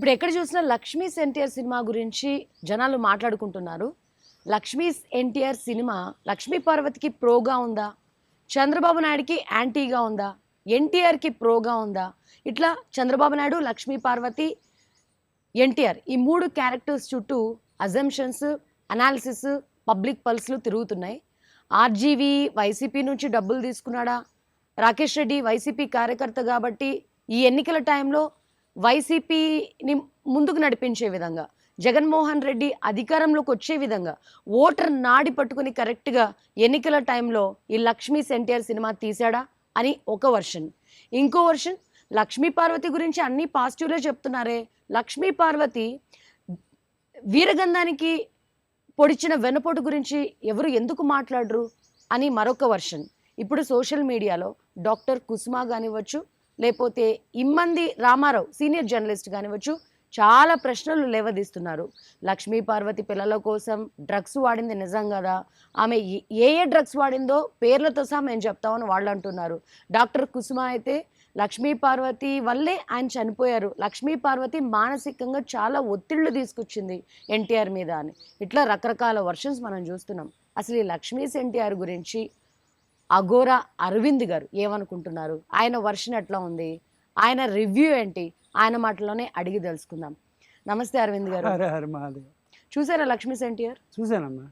ఇప్పుడు ఎక్కడ చూసినా లక్ష్మీస్ ఎన్టీఆర్ సినిమా గురించి జనాలు మాట్లాడుకుంటున్నారు. లక్ష్మీస్ ఎన్టీఆర్ సినిమా లక్ష్మీ పార్వతికి ప్రోగా ఉందా, చంద్రబాబు నాయుడుకి యాంటీగా ఉందా, ఎన్టీఆర్కి ప్రోగా ఉందా, ఇట్లా చంద్రబాబు నాయుడు, లక్ష్మీ పార్వతి, ఎన్టీఆర్ ఈ మూడు క్యారెక్టర్స్ చుట్టూ అజంప్షన్స్, అనాలిసిస్, పబ్లిక్ పల్స్లు తిరుగుతున్నాయి. ఆర్జీవి వైసీపీ నుంచి డబ్బులు తీసుకున్నాడా, రాకేష్ రెడ్డి వైసీపీ కార్యకర్త కాబట్టి ఈ ఎన్నికల టైంలో వైసీపీని ముందుకు నడిపించే విధంగా, జగన్మోహన్ రెడ్డి అధికారంలోకి వచ్చే విధంగా ఓటర్ నాడి పట్టుకుని కరెక్ట్గా ఎన్నికల టైంలో ఈ లక్ష్మీస్ ఎన్టీఆర్ సినిమా తీశాడా అని ఒక వర్షన్. ఇంకో వర్షన్, లక్ష్మీ పార్వతి గురించి అన్నీ పాజిటివ్లే చెప్తున్నారే, లక్ష్మీ పార్వతి వీరగంధానికి పొడిచిన వెన్నపోటు గురించి ఎవరు ఎందుకు మాట్లాడరు అని మరొక వర్షన్. ఇప్పుడు సోషల్ మీడియాలో డాక్టర్ కుసుమ కానివ్వచ్చు, లేకపోతే ఇమ్మంది రామారావు సీనియర్ జర్నలిస్ట్ కానివ్వచ్చు, చాలా ప్రశ్నలు లేవదీస్తున్నారు. లక్ష్మీ పార్వతి పిల్లల కోసం డ్రగ్స్ వాడింది నిజం కదా, ఆమె ఏ డ్రగ్స్ వాడిందో పేర్లతో సహా మేము చెప్తామని వాళ్ళు అంటున్నారు. డాక్టర్ కుసుమ అయితే లక్ష్మీ పార్వతి వల్లే ఆయన చనిపోయారు, లక్ష్మీ పార్వతి మానసికంగా చాలా ఒత్తిళ్లు తీసుకొచ్చింది ఎన్టీఆర్ మీద అని. ఇట్లా రకరకాల వర్షన్స్ మనం చూస్తున్నాం. అసలు ఈ లక్ష్మీస్ ఎన్టీఆర్ గురించి అఘోరా అరవింద్ గారు ఏమనుకుంటున్నారు, ఆయన వర్షన్ ఎట్లా ఉంది, ఆయన రివ్యూ ఏంటి, ఆయన మాటలోనే అడిగి తెలుసుకుందాం. నమస్తే అరవింద్ గారు. చూసారా లక్ష్మీస్ ఎన్టీఆర్? చూసానమ్మా.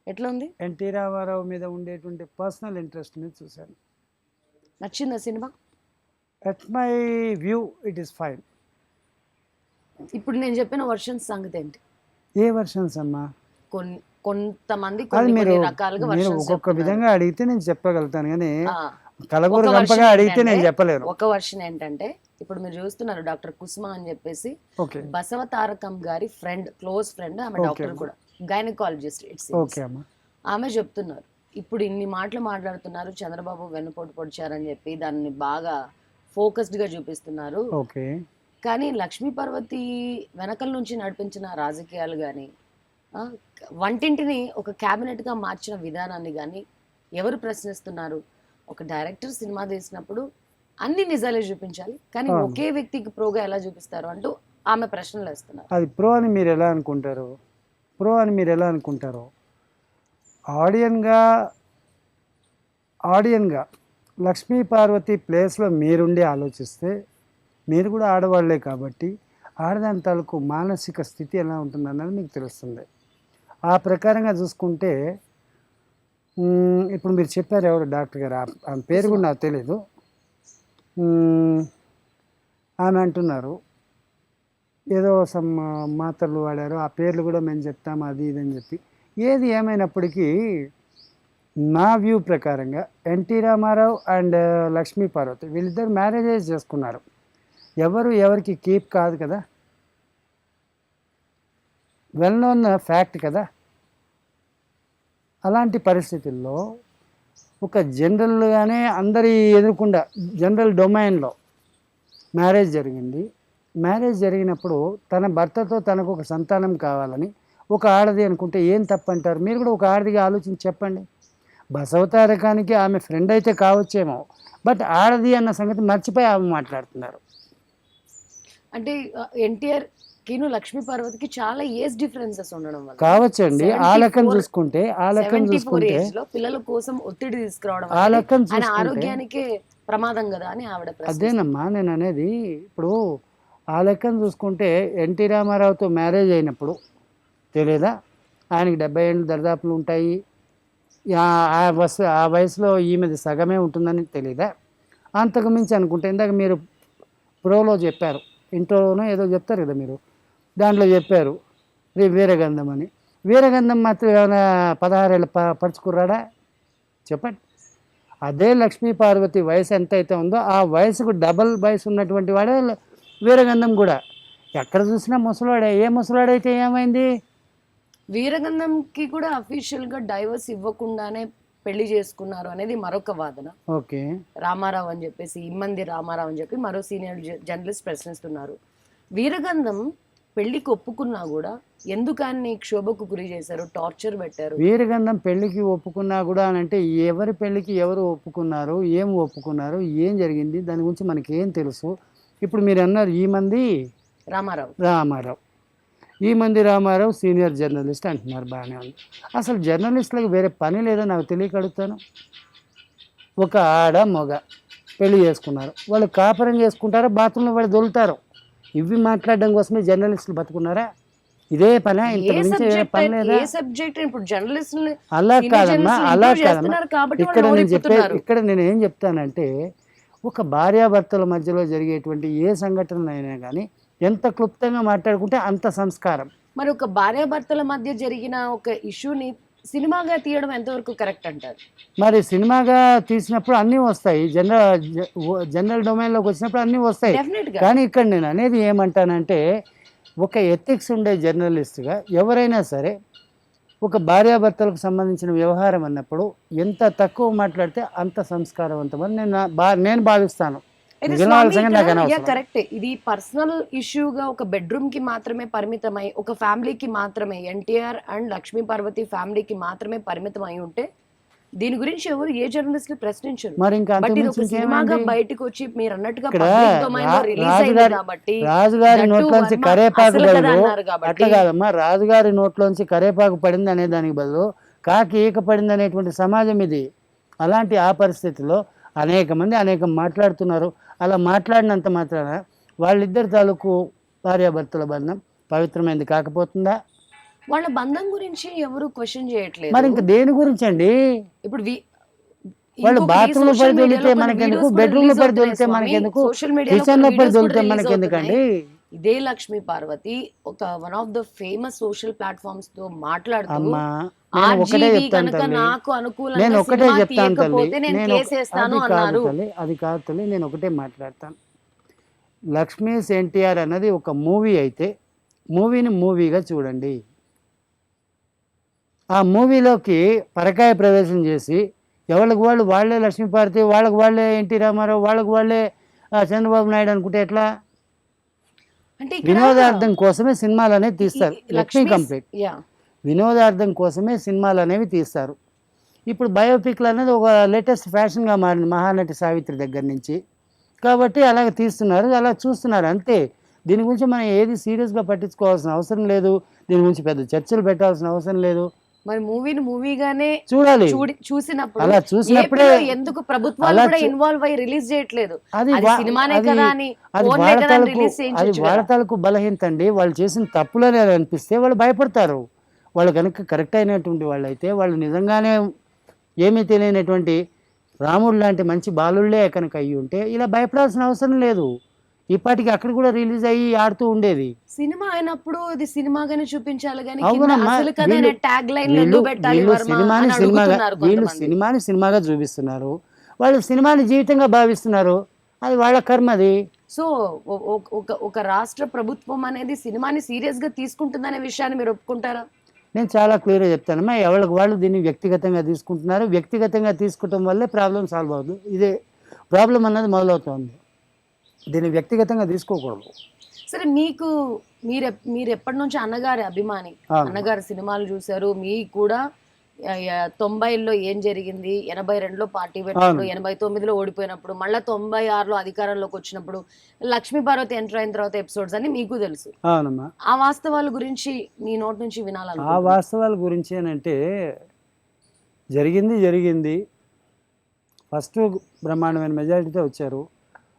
ఎట్లా ఉంది? ఎన్టీ రామారావు మీద ఉండేటువంటి పర్సనల్ ఇంట్రెస్ట్ మీద చూశాను. నచ్చిందా cinema? At my view it is fine. ఇప్పుడు నేను చెప్పిన వర్షన్స్ సంగతి ఏంటి? ఏ వర్షన్స్ అమ్మా? కొంతమంది రకాలుగా ఒక్కొక్క విధంగా అడిగితే నేను చెప్పగలుగుతాను, కానీ కలగూరు గంపగా అడిగితే నేను చెప్పలేను. ఒక వర్షన్ ఏంటంటే, ఇప్పుడు మీరు చూస్తున్నారు డాక్టర్ కుసుమ అని చెప్పేసి బసవ తారకం గారి ఫ్రెండ్, క్లోజ్ ఫ్రెండ్, ఆమె డాక్టర్ కూడా, గైనకాలజిస్ట్. ఆమె చెప్తున్నారు, ఇప్పుడు ఇన్ని మాటలు మాట్లాడుతున్నారు, చంద్రబాబు వెన్నుపోటు పొడిచారని చెప్పి దాన్ని బాగా ఫోకస్డ్ గా చూపిస్తున్నారు. కానీ లక్ష్మీ పార్వతి వెనకల నుంచి నడిపించిన రాజకీయాలు కానీ, వంటింటిని ఒక క్యాబినెట్ గా మార్చిన విధానాన్ని కానీ ఎవరు ప్రశ్నిస్తున్నారు? ఒక డైరెక్టర్ సినిమా తీసినప్పుడు అన్ని నిజాలే చూపించాలి, కానీ ఒకే వ్యక్తికి ప్రోగా ఎలా చూపిస్తారు అంటూ ఆమె ప్రశ్నలు వేస్తున్నారు. అది ప్రో అని మీరు ఎలా అనుకుంటారు? ప్రో అని మీరు ఎలా అనుకుంటారు? ఆడియన్గా లక్ష్మీ పార్వతి ప్లేస్లో మీరుండి ఆలోచిస్తే, మీరు కూడా ఆడవాళ్లే కాబట్టి ఆడదాని తాలూకు మానసిక స్థితి ఎలా ఉంటుందన్నది మీకు తెలుస్తుంది. ఆ ప్రకారంగా చూసుకుంటే, ఇప్పుడు మీరు చెప్పారు ఎవరు డాక్టర్ గారు, ఆమె పేరు కూడా నాకు తెలీదు. ఆమె అంటున్నారు ఏదో సమ్ మాత్రలు వాడారు, ఆ పేర్లు కూడా మేము చెప్తాము అది ఇది అని చెప్పి. ఏది ఏమైనప్పటికీ నా వ్యూ ప్రకారంగా ఎన్టీ రామారావు అండ్ లక్ష్మీ పార్వతి వీళ్ళిద్దరు మ్యారేజెస్ చేసుకున్నారు. ఎవరికి కీప్ కాదు కదా, వెల్ నోన్ ఫ్యాక్ట్ కదా. అలాంటి పరిస్థితుల్లో ఒక జనరల్గానే అందరి ఎదుర్కొండా జనరల్ డొమైన్లో మ్యారేజ్ జరిగింది. మ్యారేజ్ జరిగినప్పుడు తన భర్తతో తనకు ఒక సంతానం కావాలని ఒక ఆడది అనుకుంటే ఏం తప్పంటారు? మీరు కూడా ఒక ఆడదిగా ఆలోచించి చెప్పండి. బసవతారకానికి ఆమె ఫ్రెండ్ అయితే కావచ్చేమో, బట్ ఆడది అన్న సంగతి మర్చిపోయి ఆమె మాట్లాడుతున్నారు. అంటే ఎన్టీఆర్ కిను లక్ష్మీ పార్వతికి చాలా ఏజ్ డిఫరెన్సెస్ ఉండడం వల్ల కావచ్చండి. ఆ లెక్కను చూసుకుంటే పిల్లల కోసం ఒత్తిడి తీసుకురావడం ఆరోగ్యానికి ప్రమాదం కదా అని ఆవిడ. అదేనమ్మా నేను అనేది. ఇప్పుడు ఆ లెక్కను చూసుకుంటే ఎన్టీ రామారావుతో మ్యారేజ్ అయినప్పుడు తెలియదా, ఆయనకి 70 ఏళ్ళు దరిదాపులు ఉంటాయి, ఆ వయసులో ఈమెది సగమే ఉంటుందని తెలియదా? అంతకు మించి అనుకుంటే, ఇందాక మీరు ప్రోలో చెప్పారు, ఇంట్లోనో ఏదో చెప్తారు కదా మీరు, దాంట్లో చెప్పారు వీరగంధం అని. వీరగంధం మాత్రం ఏమైనా 16 ఏళ్ళ పరుచుకున్నాడా చెప్పండి? అదే లక్ష్మీ పార్వతి వయసు ఎంతైతే ఉందో ఆ వయసుకు డబల్ వయసు ఉన్నటువంటి వాడే వీరగంధం కూడా. ఎక్కడ చూసినా ముసలాడే. ఏ ముసలాడైతే ఏమైంది? వీరగంధంకి కూడా అఫీషియల్ గా డైవర్స్ ఇవ్వకుండానే పెళ్లి చేసుకున్నారు అనేది మరొక వాదన. ఓకే, రామారావు అని చెప్పేసి, ఇమ్మంది రామారావు అని చెప్పి మరో సీనియర్ జర్నలిస్ట్ ప్రశ్నిస్తున్నారు. వీరగంధం పెళ్లికి ఒప్పుకున్నా కూడా ఎందుకు ఆయన్ని క్షోభకు గురి చేశారు, టార్చర్ పెట్టారు? వీరగంధం పెళ్లికి ఒప్పుకున్నా కూడా అని అంటే ఎవరి పెళ్లికి ఎవరు ఒప్పుకున్నారు, ఏం ఒప్పుకున్నారు, ఏం జరిగింది, దాని గురించి మనకి ఏం తెలుసు? ఇప్పుడు మీరు అన్నారు ఈ మంది రామారావు. ఈ మంది రామారావు సీనియర్ జర్నలిస్ట్ అంటున్నారు, బాగానే ఉంది. అసలు జర్నలిస్టులకు వేరే పని లేదో నాకు తెలియక అడుగుతాను. ఒక ఆడ మగ పెళ్లి చేసుకున్నారు, వాళ్ళు కాపురం చేసుకుంటారో బాత్రూంలో వాళ్ళు దొలుతారు. ఇవి మాట్లాడడం కోసమే జర్నలిస్టులు బతుకున్నారా? ఇదే పని, ఇంత మించి వేరే పని లేదా? అలా కాదమ్మా, అలా కాదమ్మా. ఇక్కడ నేను ఏం చెప్తానంటే, ఒక భార్యాభర్తల మధ్యలో జరిగేటువంటి ఏ సంఘటన అయినా కానీ ఎంత క్లుప్తంగా మాట్లాడుకుంటే అంత సంస్కారం. మరి ఒక భార్యాభర్తల మధ్య జరిగిన ఒక ఇష్యూని సినిమాగా తీయడం ఎంతవరకు కరెక్ట్ అంటారు? మరి సినిమాగా తీసినప్పుడు అన్నీ వస్తాయి, జనరల్ డొమైన్లోకి వచ్చినప్పుడు అన్నీ వస్తాయి. కానీ ఇక్కడ నేను అనేది ఏమంటానంటే, ఒక ఎథిక్స్ ఉండే జర్నలిస్ట్గా ఎవరైనా సరే ఒక భార్యాభర్తలకు సంబంధించిన వ్యవహారం అన్నప్పుడు ఎంత తక్కువ మాట్లాడితే అంత సంస్కారవంతమని నేను భావిస్తాను. కరెక్ట్. ఇది పర్సనల్ ఇష్యూగా ఒక బెడ్రూమ్ కి మాత్రమే పరిమితమై, ఒక ఫ్యామిలీకి మాత్రమే, ఎన్టీఆర్ అండ్ లక్ష్మీ పార్వతి ఫ్యామిలీకి మాత్రమే పరిమితం అయి ఉంటే దీని గురించి ఎవరు ఏ జర్నలిస్ట్ ప్రశ్నించరు. మరి ఇంకా సినిమాగా బయటకు వచ్చి మీరు అన్నట్టుగా పబ్లిక్ డొమైన్ లో రిలీజ్ అయింది కాబట్టి రాజుగారి నోట్లోంచి కరేపాకు బదులు, అట్లా కాదమ్మా, రాజుగారి నోట్లోంచి కరేపాకు పడింది అనే దానికి బదులు కాకి ఈక పడింది అనేటువంటి సమాజం ఇది. అలాంటి ఆ పరిస్థితిలో అనేక మంది అనేకం మాట్లాడుతున్నారు. అలా మాట్లాడినంత మాత్రాన వాళ్ళిద్దరి తాలూకు భార్యాభర్తల బంధం పవిత్రమైనది కాకపోతుందా? వాళ్ళ బంధం గురించి ఎవరు క్వశ్చన్ చేయట్లేదు. మరి ఇంక దేని గురించి అండి? ఇప్పుడు వాళ్ళు బాత్రూంలో పడి దొరికితే మనకెందుకు, బెడ్రూమ్లో పడి దొరికితే మనకెందుకు, కిచెన్లో పడి దొరికితే మనకెందుకండి? ఇదే లక్ష్మీ పార్వతి ఒక one of the famous social platforms తో మాట్లాడుతూ, నేను ఒకటే చెప్తాను తల్లి, అది కాదు తల్లి, నేను ఒకటే మాట్లాడతాను. లక్ష్మీస్ ఎన్టీఆర్ అన్నది ఒక మూవీ అయితే మూవీని మూవీగా చూడండి. ఆ మూవీలోకి పరకాయ ప్రవేశం చేసి ఎవరికి వాళ్ళు వాళ్ళే లక్ష్మీపార్వతి, వాళ్ళకి వాళ్ళే ఎన్టీ రామారావు, వాళ్ళకి వాళ్ళే చంద్రబాబు నాయుడు అనుకుంటే ఎట్లా? అంటే వినోదార్థం కోసమే సినిమాలు అనేవి తీస్తారు. లక్ష్మీ కంప్లీట్ వినోదార్థం కోసమే సినిమాలు అనేవి తీస్తారు. ఇప్పుడు బయోపిక్లు అనేది ఒక లేటెస్ట్ ఫ్యాషన్గా మారింది మహానటి సావిత్రి దగ్గర నుంచి. కాబట్టి అలాగ తీస్తున్నారు, అలా చూస్తున్నారు అంతే. దీని గురించి మనం ఏది సీరియస్గా పట్టించుకోవాల్సిన అవసరం లేదు, దీని గురించి పెద్ద చర్చలు పెట్టాల్సిన అవసరం లేదు. మరి మూవీని మూవీగానే చూడాలి. చూసినప్పుడు అలా చూసినప్పుడే ఎందుకు ప్రభుత్వాలు కూడా ఇన్వాల్వ్ అయ్యి రిలీజ్ చేయట్లేదు? అది వాళ్ళ తాలూకు బలహీనత అండి. వాళ్ళు చేసిన తప్పులనే అనిపిస్తే వాళ్ళు భయపడతారు. వాళ్ళు కనుక కరెక్ట్ అయినటువంటి వాళ్ళు అయితే, వాళ్ళు నిజంగానే ఏమీ తెలియనటువంటి రాముడు లాంటి మంచి బాలుళ్ళే కనుక అయ్యి ఉంటే ఇలా భయపడాల్సిన అవసరం లేదు. ఇప్పటికి అక్కడ కూడా రిలీజ్ అయ్యి ఆడుతూ ఉండేది. సినిమా అయినప్పుడు ఇది సినిమాగానే చూపించాలి కానీ వీళ్ళు సినిమాని సినిమాగా చూపిస్తున్నారు, వాళ్ళు సినిమాని జీవితంగా భావిస్తున్నారు, అది వాళ్ళ కర్మది. సో ఒక రాష్ట్ర ప్రభుత్వం అనేది సినిమాని సీరియస్ గా తీసుకుంటుందనే విషయాన్ని మీరు ఒప్పుకుంటారా? నేను చాలా క్లియర్గా చెప్తానమ్మా, ఎవరికి వాళ్ళు దీన్ని వ్యక్తిగతంగా తీసుకుంటున్నారు. వ్యక్తిగతంగా తీసుకోవటం వల్లే ప్రాబ్లం సాల్వ్ అవుతుంది. ఇదే ప్రాబ్లం అన్నది మొదలవుతుంది. దీన్ని వ్యక్తిగతంగా తీసుకోకూడదు. సరే, మీరు ఎప్పటి నుంచి అన్నగారి అభిమాని, అన్నగారి సినిమాలు చూశారు, మీకు కూడా 90లో ఏం జరిగింది, 82లో పార్టీ పెట్టినప్పుడు, 89లో ఓడిపోయినప్పుడు, మళ్ళీ 96లో అధికారంలోకి వచ్చినప్పుడు, లక్ష్మీ పార్వతి ఎంటర్ అయిన తర్వాత ఎపిసోడ్స్ అన్ని మీకు తెలుసు. అవునమ్మా. ఆ వాస్తవాల గురించి మీ నోటి నుంచి వినాలి. ఆ వాస్తవాల గురించి అంటే జరిగింది. ఫస్ట్ బ్రహ్మాండమైన మెజారిటీతో వచ్చారు,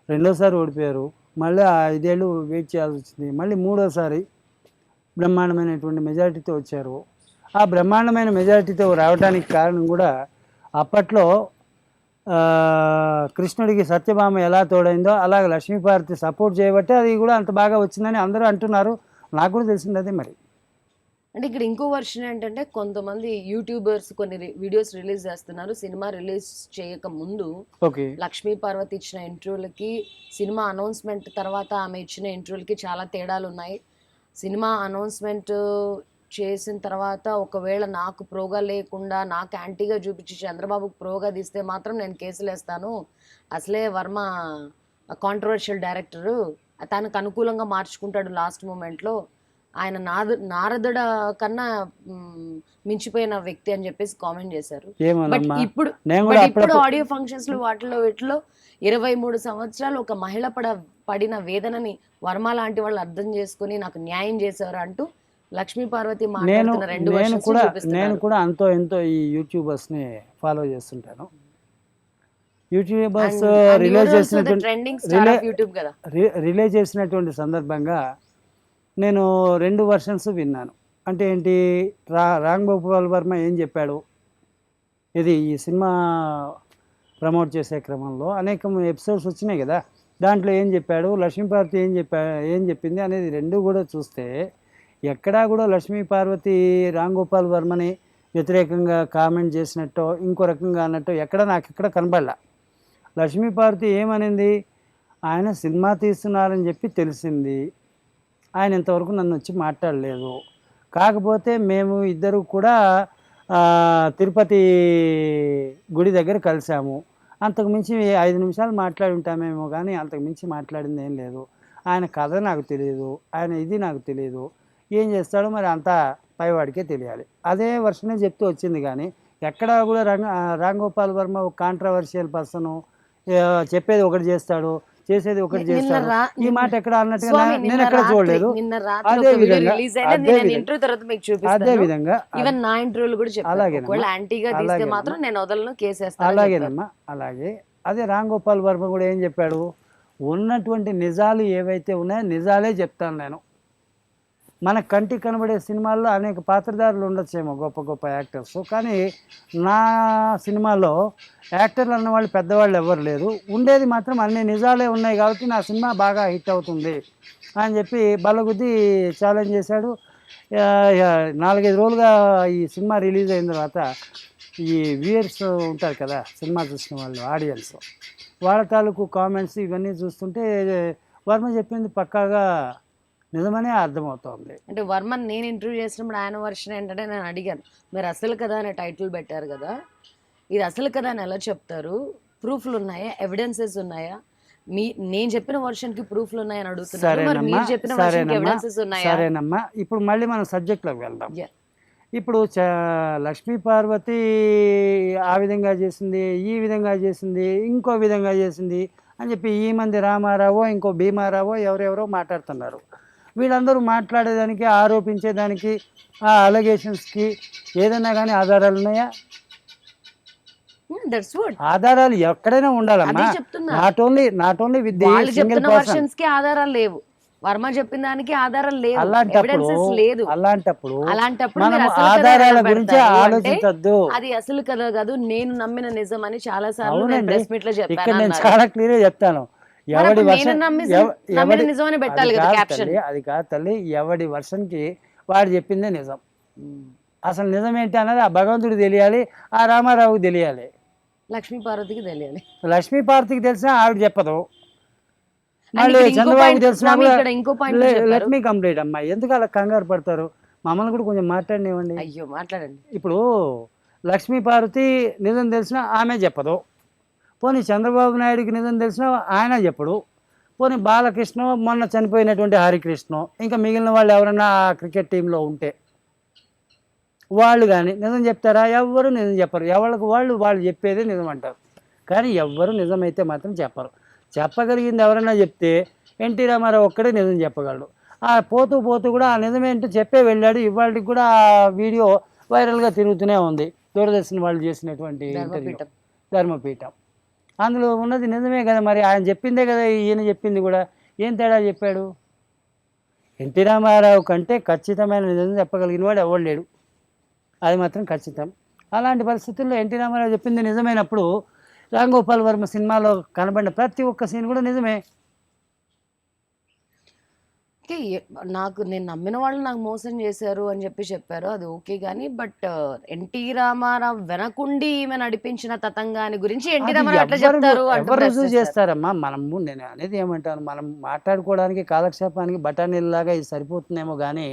రెండోసారి ఓడిపోయారు, మళ్ళీ 5 ఏళ్ళు వెయిట్ చేయాల్సి వచ్చింది, మళ్ళీ మూడోసారి బ్రహ్మాండమైనటువంటి మెజారిటీతో వచ్చారు. ఆ బ్రహ్మాండమైన మెజారిటీతో రావడానికి కారణం కూడా అప్పట్లో కృష్ణుడికి సత్యభామ ఎలా తోడైందో అలాగే లక్ష్మీపార్వతి సపోర్ట్ చేయబట్టే అది కూడా అంత బాగా వచ్చిందని అందరూ అంటున్నారు. నాకు కూడా తెలిసింది అదే. మరి అంటే ఇక్కడ ఇంకో వర్షన్ ఏంటంటే, కొంతమంది యూట్యూబర్స్ కొన్ని వీడియోస్ రిలీజ్ చేస్తున్నారు. సినిమా రిలీజ్ చేయక ముందు లక్ష్మీ పార్వతి ఇచ్చిన ఇంటర్వ్యూలకి, సినిమా అనౌన్స్మెంట్ తర్వాత ఆమె ఇచ్చిన ఇంటర్వ్యూలకి చాలా తేడాలు ఉన్నాయి. సినిమా అనౌన్స్మెంట్ చేసిన తర్వాత ఒకవేళ నాకు ప్రోగా లేకుండా నాకు యాంటీగా చూపించి చంద్రబాబుకు ప్రోగా తీస్తే మాత్రం నేను కేసులు వేస్తాను, అసలే వర్మ కాంట్రవర్షియల్ డైరెక్టరు, తనకు అనుకూలంగా మార్చుకుంటాడు లాస్ట్ మూమెంట్లో, ఆయన నారదుడ కన్నా మించిపోయిన వ్యక్తి అని చెప్పేసి కామెంట్ చేశారు. బట్ ఏమోనమ్మా ఇప్పుడు నేను కూడా ఇప్పుడు ఆడియో ఫంక్షన్స్ లో వాటిలో వీటిలో 23 సంవత్సరాలు ఒక మహిళ పడిన వేదనని వర్మ లాంటి వాళ్ళు అర్థం చేసుకుని నాకు న్యాయం చేశారు అంటూ లక్ష్మీ పార్వతి మాట్లాడుతున్న 2 వర్షన్స్ నేను చూపిస్తున్నారు. కూడా అంతో ఎంతో ఈ యూట్యూబర్స్ని ఫాలో చేస్తుంటాను. YouTubers trending star of YouTube కదా. రిలీజ్ చేసినటువంటి సందర్భంగా నేను 2 వర్షన్స్ విన్నాను. అంటే ఏంటి, రామ్ గోపాల్ వర్మ ఏం చెప్పాడు, ఇది ఈ సినిమా ప్రమోట్ చేసే క్రమంలో అనేక ఎపిసోడ్స్ వచ్చినాయి కదా, దాంట్లో ఏం చెప్పాడు, లక్ష్మీపార్వతి ఏం చెప్పింది అనేది 2 కూడా చూస్తే ఎక్కడా కూడా లక్ష్మీపార్వతి రామ్ గోపాల్ వర్మని వ్యతిరేకంగా కామెంట్ చేసినట్టు ఇంకో రకంగా అన్నట్టు నాకు ఎక్కడ కనబడలా. లక్ష్మీపార్వతి ఏమనింది, ఆయన సినిమా తీస్తున్నారని చెప్పి తెలిసింది, ఆయన ఇంతవరకు నన్ను వచ్చి మాట్లాడలేదు, కాకపోతే మేము ఇద్దరు కూడా తిరుపతి గుడి దగ్గర కలిసాము, అంతకుమించి 5 నిమిషాలు మాట్లాడి ఉంటామేమో కానీ అంతకుమించి మాట్లాడింది ఏం లేదు, ఆయన కథ నాకు తెలియదు, ఆయన ఇది నాకు తెలియదు, ఏం చేస్తాడో మరి అంతా పైవాడికే తెలియాలి, అదే వర్షనే చెప్తూ వచ్చింది. కానీ ఎక్కడా కూడా రామ్ గోపాల్ వర్మ ఒక కాంట్రవర్షియల్ పర్సను, చెప్పేది ఒకటి చేస్తాడు చేసేది ఒకటి చేస్తాడు, ఈ మాట ఎక్కడ అన్నట్టుగా నేను ఎక్కడ చూడలేదు. అదే విధంగా అలాగేనమ్మా అలాగే అదే రామ్ గోపాల్ వర్మ కూడా ఏం చెప్పాడు, ఉన్నటువంటి నిజాలు ఏవైతే ఉన్నాయో నిజాలే చెప్తాను నేను. మన కంటికి కనబడే సినిమాల్లో అనేక పాత్రధారులు ఉండొచ్చేమో గొప్ప గొప్ప యాక్టర్స్, కానీ నా సినిమాలో యాక్టర్లు అన్నవాళ్ళు పెద్దవాళ్ళు ఎవరు లేరు, ఉండేది మాత్రం అన్ని నిజాలే ఉన్నాయి కాబట్టి నా సినిమా బాగా హిట్ అవుతుంది అని చెప్పి బలగుద్ది ఛాలెంజ్ చేశాడు. 4-5 రోజులుగా ఈ సినిమా రిలీజ్ అయిన తర్వాత ఈ వ్యూయర్స్ ఉంటారు కదా, సినిమా చూసిన వాళ్ళు, ఆడియన్స్, వాళ్ళ తాలూకు కామెంట్స్ ఇవన్నీ చూస్తుంటే వర్మ చెప్పింది పక్కాగా నిజమనే అర్థమవుతోంది. అంటే వర్మన్ నేను ఇంటర్వ్యూ చేసినప్పుడు ఆయన వర్షన్ ఏంటంటే నేను అడిగాను, మీరు అసలు కదా అనే టైటిల్ పెట్టారు కదా, ఇది అసలు కదా అని ఎలా చెప్తారు, ప్రూఫ్లు ఉన్నాయా, ఎవిడెన్సెస్ ఉన్నాయా, నేను చెప్పిన వర్షన్ కి ప్రూఫ్లు ఉన్నాయని అడుగుతున్నారు, మరి మీరు చెప్పిన వర్షన్ కి ఎవిడెన్సెస్ ఉన్నాయా? సరేనమ్మా, ఇప్పుడు మళ్ళీ మనం సబ్జెక్ట్లోకి వెళ్దాం. ఇప్పుడు లక్ష్మీ పార్వతి ఆ విధంగా చేసింది, ఈ విధంగా చేసింది, ఇంకో విధంగా చేసింది అని చెప్పి ఈ మంది రామారావో ఇంకో భీమారావో ఎవరెవరో మాట్లాడుతున్నారు. వీళ్ళందరూ మాట్లాడేదానికి, ఆరోపించేదానికి, ఆ అలిగేషన్స్కి ఏదైనా కానీ ఆధారాలు ఉన్నాయా? ఆధారాలు ఎక్కడైనా ఉండాలమ్మా, not only with the single person కి ఆధారాలు లేవు, వర్మ చెప్పిన దానికి ఆధారాలు లేవు, అలాంటప్పుడు మనం ఆధారాల గురించి ఆలోచించద్దు. అది అసలు కదా కాదు, నేను నమ్మిన నిజం అని చాలా సార్లు ఇక్కడ నేను చాలా క్లియర్ గా చెప్తాను. ఎవడి వర్షన్ అది కాదు తల్లి, ఎవడి వర్షన్కి వాడు చెప్పిందే నిజం. అసలు నిజం ఏంటి అన్నది ఆ భగవంతుడికి తెలియాలి, ఆ రామారావుకి తెలియాలి, లక్ష్మీ పార్వతికి తెలియాలి. లక్ష్మీ పార్వతికి తెలిసినా ఆవిడ చెప్పదు, మళ్ళీ చంద్రబాబుకి తెలిసినా లెట్ మీ కంప్లీట్ అమ్మా, ఎందుకు అలా కంగారు పడతారు, మమ్మల్ని కూడా కొంచెం మాట్లాడినివ్వండి. అయ్యో మాట్లాడండి. ఇప్పుడు లక్ష్మీ పార్వతి నిజం తెలిసినా ఆమె చెప్పదు, పోనీ చంద్రబాబు నాయుడికి నిజం తెలిసినా ఆయన చెప్పడు, పోనీ బాలకృష్ణ, మొన్న చనిపోయినటువంటి హరికృష్ణ, ఇంకా మిగిలిన వాళ్ళు ఎవరైనా ఆ క్రికెట్ టీంలో ఉంటే వాళ్ళు కానీ నిజం చెప్తారా? ఎవ్వరు నిజం చెప్పరు, ఎవరికి వాళ్ళు చెప్పేదే నిజం అంటారు, కానీ ఎవ్వరు నిజమైతే మాత్రం చెప్పరు. చెప్పగలిగింది ఎవరైనా చెప్తే ఎన్టీ రామారావు ఒక్కడే నిజం చెప్పగలడు. ఆ పోతూ పోతూ కూడా ఆ నిజమేంటో చెప్పే వెళ్ళాడు. ఇవాళకి కూడా ఆ వీడియో వైరల్గా తిరుగుతూనే ఉంది, దూరదర్శన్ వాళ్ళు చేసినటువంటి ఇంటర్వ్యూ, ధర్మపీఠం, అందులో ఉన్నది నిజమే కదా, మరి ఆయన చెప్పిందే కదా ఈయన చెప్పింది కూడా, ఏం తేడా చెప్పాడు? ఎన్టీ రామారావు కంటే ఖచ్చితమైన నిజం చెప్పగలిగిన వాడు ఎవడు లేడు, అది మాత్రం ఖచ్చితం. అలాంటి పరిస్థితుల్లో ఎన్టీ రామారావు చెప్పింది నిజమైనప్పుడు రామ్ గోపాల్ వర్మ సినిమాలో కనబడిన ప్రతి ఒక్క సీన్ కూడా నిజమే. నేను నమ్మిన వాళ్ళు నాకు మోసం చేశారు అని చెప్పారు, అది ఓకే కానీ, బట్ ఎన్టీ రామారావు వెనకుండి ఈమె నడిపించిన తతంగాని గురించి ఎన్టీ రామారావు ఎట్లా చెప్తారు? ఎవరు రుజువు చేస్తారమ్మా? నేను అనేది ఏమంటాను, మనం మాట్లాడుకోవడానికి కాలక్షేపానికి బఠానీలాగా ఇది సరిపోతుందేమో కానీ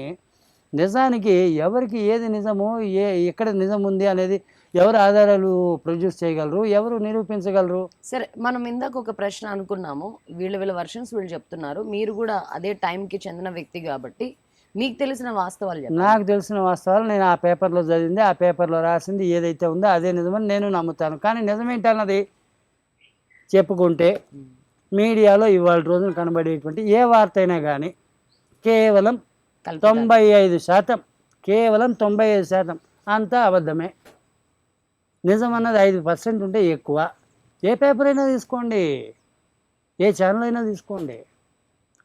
నిజానికి ఎవరికి ఏది నిజమో, ఎక్కడ నిజం ఉంది అనేది ఎవరు ఆధారాలు ప్రొడ్యూస్ చేయగలరు, ఎవరు నిరూపించగలరు? సరే, మనం ఇందాక ఒక ప్రశ్న అనుకున్నాము, వీళ్ళ వర్షన్స్ వీళ్ళు చెప్తున్నారు, మీరు కూడా అదే టైంకి చెందిన వ్యక్తి కాబట్టి మీకు తెలిసిన వాస్తవాలు చెప్పండి. నాకు తెలిసిన వాస్తవాలు నేను ఆ పేపర్లో చదివింది, ఆ పేపర్లో రాసింది ఏదైతే ఉందో అదే నిజమని నేను నమ్ముతాను. కానీ నిజమేంటన్నది చెప్పుకుంటే మీడియాలో ఇవాళ రోజున కనబడేటువంటి ఏ వార్త అయినా కానీ కేవలం 95%, కేవలం 95% అంతా అబద్ధమే. నిజం అన్నది 5% ఉంటే ఎక్కువ. ఏ పేపర్ అయినా తీసుకోండి, ఏ ఛానల్ అయినా తీసుకోండి,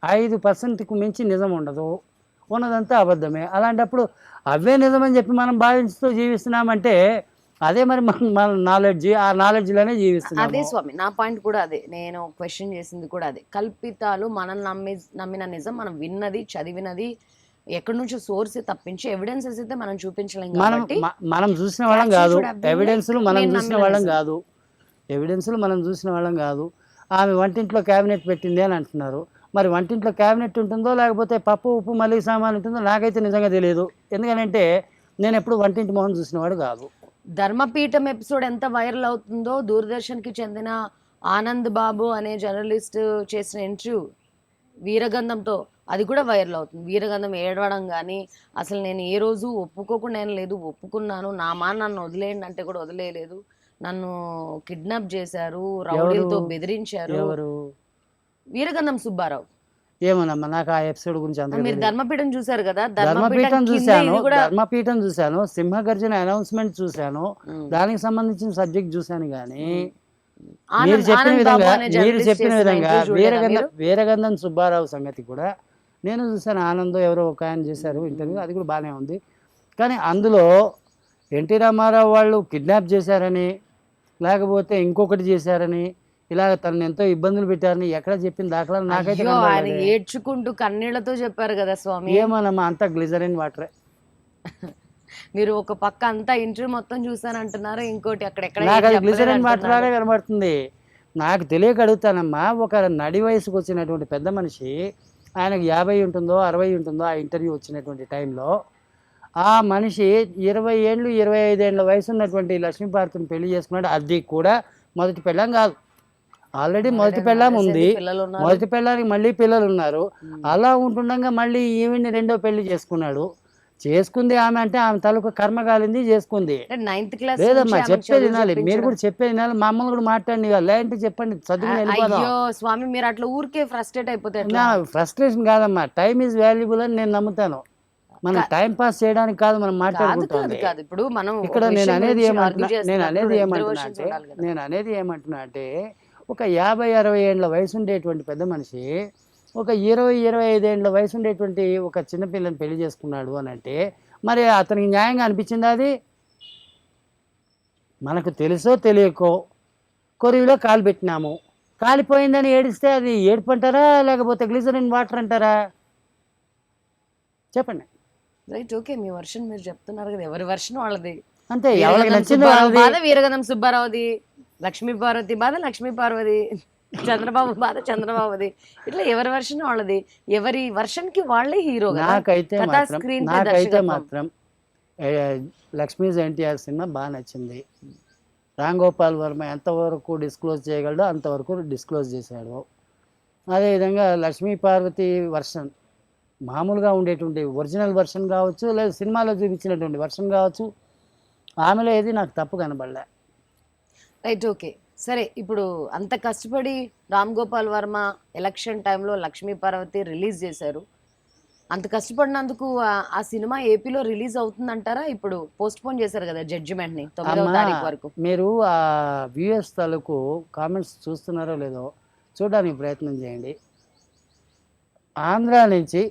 5%కు మించి నిజం ఉండదు, ఉన్నదంతా అబద్ధమే. అలాంటప్పుడు అవే నిజమని చెప్పి మనం భావిస్తూ జీవిస్తున్నామంటే అదే మరి మన నాలెడ్జ్, ఆ నాలెడ్జ్లోనే జీవిస్తున్నాం. అదే స్వామి, నా పాయింట్ కూడా అదే. నేను క్వశ్చన్ చేసింది కూడా అదే. కల్పితాలు, మనం నమ్మిన నిజం, మనం విన్నది, చదివినది ఎక్కడి నుంచో సోర్స్ తప్పించి ఎవిడెన్సెస్ అయితే మనం చూపించలేం కాబట్టి మనం చూసిన వాళ్ళం కాదు, ఎవిడెన్స్లు మనం చూసిన వాళ్ళం కాదు, ఎవిడెన్స్లు మనం చూసిన వాళ్ళం కాదు. ఆమె వంటింట్లో క్యాబినెట్ పెట్టింది అని అంటున్నారు. మరి వంటింట్లో క్యాబినెట్ ఉంటుందో లేకపోతే పప్పు ఉప్పు మళ్ళీ సామాన్ ఉంటుందో నాకైతే నిజంగా తెలియదు. ఎందుకంటే నేను ఎప్పుడు వంటింటి మొహం చూసినవాడు కాదు. ధర్మపీఠం ఎపిసోడ్ ఎంత వైరల్ అవుతుందో, దూరదర్శన్కి చెందిన ఆనంద్ బాబు అనే జర్నలిస్ట్ చేసిన ఇంటర్వ్యూ వీరగంధంతో అది కూడా వైరల్ అవుతుంది. వీరగంధం ఏడవడం కానీ, అసలు నేను ఏ రోజు ఒప్పుకోకుండా ఏం లేదు, ఒప్పుకున్నాను, నన్ను వదిలేయండి అంటే కూడా వదిలేయలేదు, నన్ను కిడ్నాప్ చేశారు, రౌడీలతో బెదిరించారు. ఎవరు? వీరగంధం సుబ్బారావు. ఏమోనమ్మా, నాకు ఆ ఎపిసోడ్ గురించి అంత మీరు ధర్మపీఠం చూసారు కదా? ధర్మపీఠం చూశాను, సింహగర్జన అనౌన్స్మెంట్ చూశాను, దానికి సంబంధించిన సబ్జెక్ట్ చూశాను. కానీ మీరు చెప్పిన విధంగా వీరగంధం సుబ్బారావు సంగతి కూడా నేను చూశాను. ఆనంద్ ఎవరో ఒక ఆయన చేశారు ఇంటర్వ్యూ, అది కూడా బాగానే ఉంది. కానీ అందులో ఎన్టీ రామారావు వాళ్ళు కిడ్నాప్ చేశారని, లేకపోతే ఇంకొకటి చేశారని, ఇలా తనను ఎంతో ఇబ్బందులు పెట్టారని ఎక్కడ చెప్పిన దాఖలాలు నాకైతే ఆయన ఏడ్చుకుంటూ కన్నీళ్లతో చెప్పారు కదా స్వామి. ఏమోనమ్మా, అంతా గ్లిజరిన్ వాటరే. మీరు ఒక పక్క అంతా ఇంటర్వ్యూ మొత్తం చూసానంటున్నారు, ఇంకోటి అక్కడెక్కడ నాకు అది గ్లిజరిన్ వాటర్ లానే కనబడుతుంది. నాకు తెలియక అడుగుతానమ్మా, ఒక నడి వయసుకు వచ్చినటువంటి పెద్ద మనిషి, ఆయనకు 50 ఉంటుందో 60 ఉంటుందో ఆ ఇంటర్వ్యూ వచ్చినటువంటి టైంలో, ఆ మనిషి 20 ఏళ్ళు 25 ఏళ్ళ వయసు ఉన్నటువంటి లక్ష్మీపార్వతిని పెళ్లి చేసుకున్నాడు. అది కూడా మొదటి పెళ్ళాం కాదు, ఆల్రెడీ మొదటి పెళ్ళాం ఉంది, మొదటి పెళ్ళానికి మళ్ళీ పిల్లలు ఉన్నారు. అలా ఉంటుండగా మళ్ళీ ఈవిని రెండో పెళ్లి చేసుకున్నాడు. చేసుకుంది ఆమె అంటే ఆమె తలకు కర్మ కాలింది, చేసుకుంది. లేదమ్మా, చెప్పేది వినాలి, మీరు కూడా చెప్పేది వినాలి, మమ్మల్ని కూడా మాట్లాడండి. లేదంటే చెప్పండి, చదువుకుని వెళ్ళిపోదాం. స్వామి మీరు అట్లా ఊరికే ఫ్రస్ట్రేట్ అయిపోతే ఫ్రస్ట్రేషన్ కాదమ్మా, టైం ఈజ్ వాల్యుబుల్ అని నేను నమ్ముతాను. మనం టైం పాస్ చేయడానికి కాదు మనం మాట్లాడుకుంటాం. ఇప్పుడు మనం ఇక్కడ నేను అనేది ఏమంటున్నా అంటే ఒక 50-60 ఏళ్ళ వయసు ఉండేటువంటి పెద్ద మనిషి ఒక 20-25 ఏళ్ళ వయసు ఉండేటువంటి ఒక చిన్నపిల్లని పెళ్లి చేసుకున్నాడు అని అంటే మరి అతనికి న్యాయంగా అనిపించింది? అది మనకు తెలుసో తెలియకో కొరివిలో కాలు పెట్టినాము, కాలిపోయిందని ఏడిస్తే అది ఏడుపు అంటారా లేకపోతే గ్లిజరిన్ వాటర్ అంటారా? చెప్పండి. రైట్, ఓకే, మీ వర్షన్ మీరు చెప్తున్నారు కదా, ఎవరి వర్షన్ వాళ్ళది అంతే. ఎవరికి నచ్చింది బాధ వీరగంధం సుబ్బారావుది, లక్ష్మీ పార్వతి బాధ లక్ష్మీ పార్వతి, చంద్రబాబు బాధ చంద్రబాబుది, ఇట్లా ఎవరి వర్షన్ వాళ్ళది, ఎవరి వర్షన్ కి వాళ్ళే హీరో. నాకైతే మాత్రం లక్ష్మీస్ ఎన్టీఆర్ సినిమా బాగా నచ్చింది. రామ్ గోపాల్ వర్మ ఎంతవరకు డిస్క్లోజ్ చేయగలడో అంతవరకు డిస్క్లోజ్ చేశాడు. అదేవిధంగా లక్ష్మీ పార్వతి వర్షన్ మామూలుగా ఉండేటువంటి ఒరిజినల్ వర్షన్ కావచ్చు, లేదా సినిమాలో చూపించినటువంటి వర్షన్ కావచ్చు, ఆమెలో ఏది నాకు తప్పు కనబడలే. రైట్, ఓకే, సరే. ఇప్పుడు అంత కష్టపడి రామ్ గోపాల్ వర్మ ఎలక్షన్ టైంలో లక్ష్మీ పార్వతి రిలీజ్ చేశారు. అంత కష్టపడినందుకు ఆ సినిమా ఏపీలో రిలీజ్ అవుతుందంటారా? ఇప్పుడు పోస్ట్ పోన్ చేశారు కదా జడ్జిమెంట్ని 9వ తారీఖు వరకు. మీరు ఆ వ్యూఎస్ తాలూకు కామెంట్స్ చూస్తున్నారో లేదో చూడడానికి ప్రయత్నం చేయండి. ఆంధ్ర నుంచి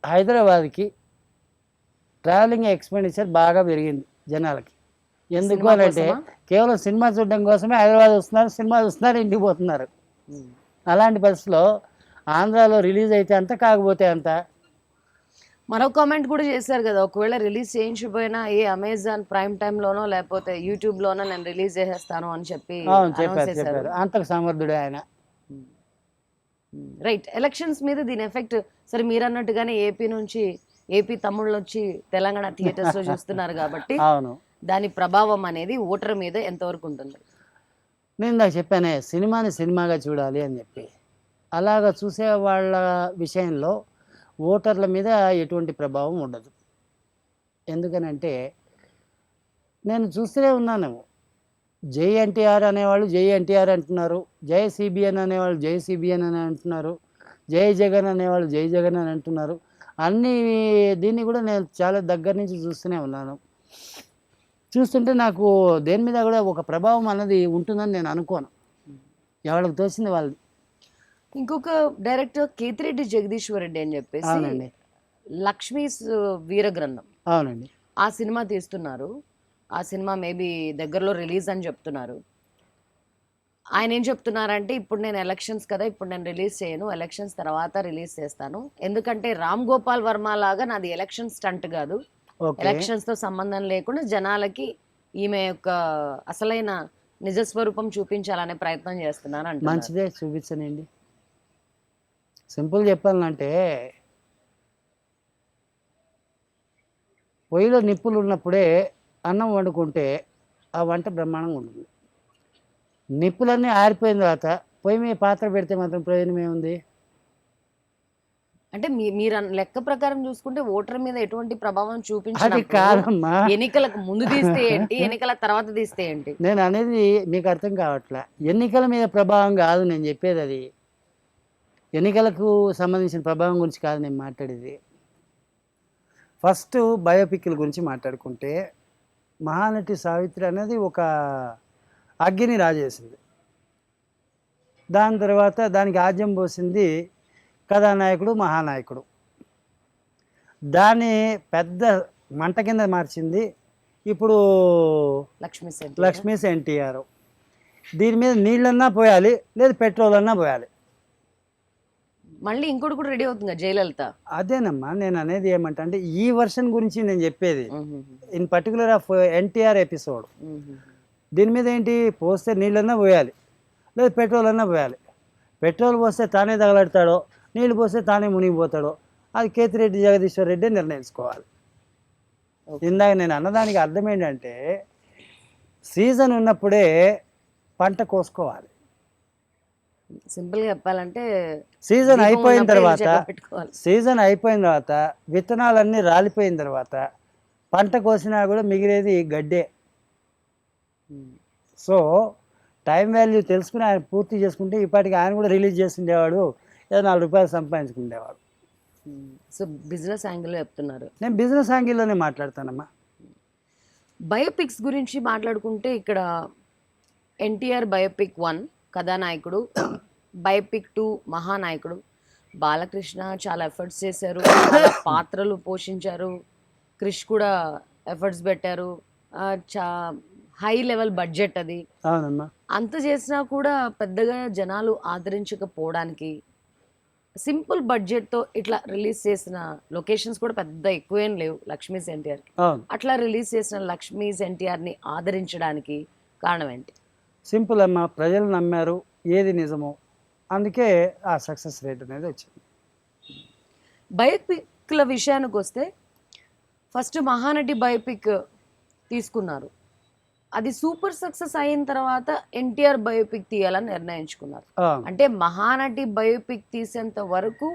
హైదరాబాద్కి ట్రావెలింగ్ ఎక్స్పెండిచర్ బాగా పెరిగింది జనాలకి. ఎందుకు అని అంటే కేవలం సినిమా చూడడం కోసమే హైదరాబాద్ వస్తున్నారు, సినిమా చూస్తున్నారు, ఇంటికి పోతున్నారు. అలాంటి పరిస్థితిలో ఆంధ్రాలో రిలీజ్ అయితే అంత, కాకపోతే అంత. మరో కామెంట్ కూడా చేశారు కదా, ఒకవేళ రిలీజ్ చేయించిపోయినా ఏ అమెజాన్ ప్రైమ్ టైంలోనో లేకపోతే యూట్యూబ్లోనో నేను రిలీజ్ చేసేస్తాను అని చెప్పి చెప్పారు. అంతకు సమర్థుడే ఆయన. రైట్, ఎలక్షన్స్ మీద దీని ఎఫెక్ట్ సరే మీరు అన్నట్టుగానే ఏపీ తమ్ముళ్ళు వచ్చి తెలంగాణ థియేటర్స్ లో చూస్తున్నారు కాబట్టి అవును, దాని ప్రభావం అనేది ఓటర్ మీద ఎంతవరకు ఉంటుంది? నేను ఇందాక చెప్పానే సినిమాని సినిమాగా చూడాలి అని చెప్పి. అలాగా చూసే వాళ్ళ విషయంలో ఓటర్ల మీద ఎటువంటి ప్రభావం ఉండదు. ఎందుకనంటే నేను చూస్తూనే ఉన్నాను. జై ఎన్టీఆర్ అనేవాళ్ళు జై ఎన్టీఆర్ అంటున్నారు, జై సిబిఎన్ అనేవాళ్ళు జై సిబిఎన్ అని అంటున్నారు, జై జగన్ అనేవాళ్ళు జై జగన్ అని అంటున్నారు. అన్నీ దీన్ని కూడా నేను చాలా దగ్గర నుంచి చూస్తూనే ఉన్నాను. చూస్తుంటే నాకు దేని మీద కూడా ఒక ప్రభావం అన్నది ఉంటుందని నేను అనుకోను. ఎవరికి తోచింది వాళ్ళది. ఇంకొక డైరెక్టర్ కేతిరెడ్డి జగదీశ్వర్ రెడ్డి అని చెప్పేసి అవునండి, లక్ష్మీస్ వీరగ్రంథం అవునండి. ఆ సినిమా తీస్తున్నారు. ఆ సినిమా మేబీ దగ్గరలో రిలీజ్ అని చెప్తున్నారు. ఆయన ఏం చెప్తున్నారంటే, ఇప్పుడు నేను ఎలక్షన్స్ కదా, ఇప్పుడు నేను రిలీజ్ చేయను, ఎలక్షన్స్ తర్వాత రిలీజ్ చేస్తాను. ఎందుకంటే రామ్ గోపాల్ వర్మ లాగా నాది ఎలక్షన్ స్టంట్ కాదు, ఓకే, ఎలక్షన్స్ తో సంబంధం లేకుండా జనాలకి ఈమె యొక్క అసలైన నిజస్వరూపం చూపించాలనే ప్రయత్నం చేస్తున్నాను అంటే మంచిదే, చూపించనండి. సింపుల్ చెప్పాలంటే పొయ్యిలో నిప్పులు ఉన్నప్పుడే అన్నం వండుకుంటే ఆ వంట బ్రహ్మాండంగా ఉంటుంది. నిప్పులన్నీ ఆరిపోయిన తర్వాత పొయ్యి మీద పాత్ర పెడితే మాత్రం ప్రయోజనం ఏముంది? అంటే మీరు లెక్క ప్రకారం చూసుకుంటే ఓటర్ మీద ఎటువంటి ప్రభావం అది చూపించినప్పుడు కాదమ్మా, ఎన్నికలకు ముందు తీస్తే ఏంటి, ఎన్నికల తర్వాత తీస్తే ఏంటి? నేను అనేది మీకు అర్థం కావట్లే. ఎన్నికల మీద ప్రభావం కాదు నేను చెప్పేది, అది ఎన్నికలకు సంబంధించిన ప్రభావం గురించి కాదు నేను మాట్లాడేది. ఫస్ట్ బయోపిక్ల గురించి మాట్లాడుకుంటే మహానటి సావిత్రి అనేది ఒక అగ్గిని రాజేసింది. దాని తర్వాత దానికి ఆజ్యం పోసింది కథానాయకుడు మహానాయకుడు. దాన్ని పెద్ద మంట కింద మార్చింది ఇప్పుడు లక్ష్మీస్ ఎన్టీఆర్. దీని మీద నీళ్ళన్నా పోయాలి, లేదు పెట్రోల్ అన్నా పోయాలి. మళ్ళీ ఇంకోటి కూడా రెడీ అవుతుంది జయలలిత. అదేనమ్మా నేను అనేది ఏమంటా అంటే ఈ వర్షన్ గురించి నేను చెప్పేది, in particular of NTR episode. దీని మీద ఏంటి, పోస్తే నీళ్ళన్నా పోయాలి, లేదు పెట్రోల్ అన్నా పోయాలి. పెట్రోల్ పోస్తే తానే తగలడతాడో, నీళ్ళు పోస్తే తానే మునిగిపోతాడో, అది కేతిరెడ్డి జగదీశ్వర్ రెడ్డి నిర్ణయించుకోవాలి. ఇందాక నేను అన్నదానికి అర్థం ఏంటంటే సీజన్ ఉన్నప్పుడే పంట కోసుకోవాలి. సింపుల్గా చెప్పాలంటే సీజన్ అయిపోయిన తర్వాత విత్తనాలన్నీ రాలిపోయిన తర్వాత పంట కోసినా కూడా మిగిలేది గడ్డే. సో టైం వాల్యూ తెలుసుకుని ఆయన పూర్తి చేసుకుంటే ఇప్పటికి ఆయన కూడా రిలీజ్ చేస్తుండేవాడు, ఏదో 4 రూపాయలు సంపాదించుకునేవాడు. సో బిజినెస్ యాంగిల్లో చెప్తున్నారు. నేను బిజినెస్ యాంగిల్లోనే మాట్లాడతానమ్మా. బయోపిక్స్ గురించి మాట్లాడుకుంటే ఇక్కడ ఎన్టీఆర్ బయోపిక్ 1 కథానాయకుడు, బయోపిక్ 2 మహానాయకుడు. బాలకృష్ణ చాలా ఎఫర్ట్స్ చేశారు, చాలా పాత్రలు పోషించారు, క్రిష్ కూడా ఎఫర్ట్స్ పెట్టారు, హై లెవెల్ బడ్జెట్ అది. అవునమ్మా. అంత చేసినా కూడా పెద్దగా జనాలు ఆదరించకపోవడానికి సింపుల్ బడ్జెట్తో ఇట్లా రిలీజ్ చేసిన లొకేషన్స్ కూడా పెద్ద ఎక్కువేం లేవు లక్ష్మీస్ ఎన్టీఆర్. అట్లా రిలీజ్ చేసిన లక్ష్మీస్ ఎన్టీఆర్ని ఆదరించడానికి కారణం ఏంటి? సింపుల్ అమ్మా, ప్రజలు నమ్మారు ఏది నిజమో, అందుకే ఆ సక్సెస్ రేట్ అనేది వచ్చింది. బయోపిక్ల విషయానికి వస్తే ఫస్ట్ మహానటి బయోపిక్ తీసుకున్నారు, అది సూపర్ సక్సెస్ అయిన తర్వాత ఎన్టీఆర్ బయోపిక్ తీయాలని నిర్ణయించుకున్నారు. అంటే మహానటి బయోపిక్ తీసేంత వరకు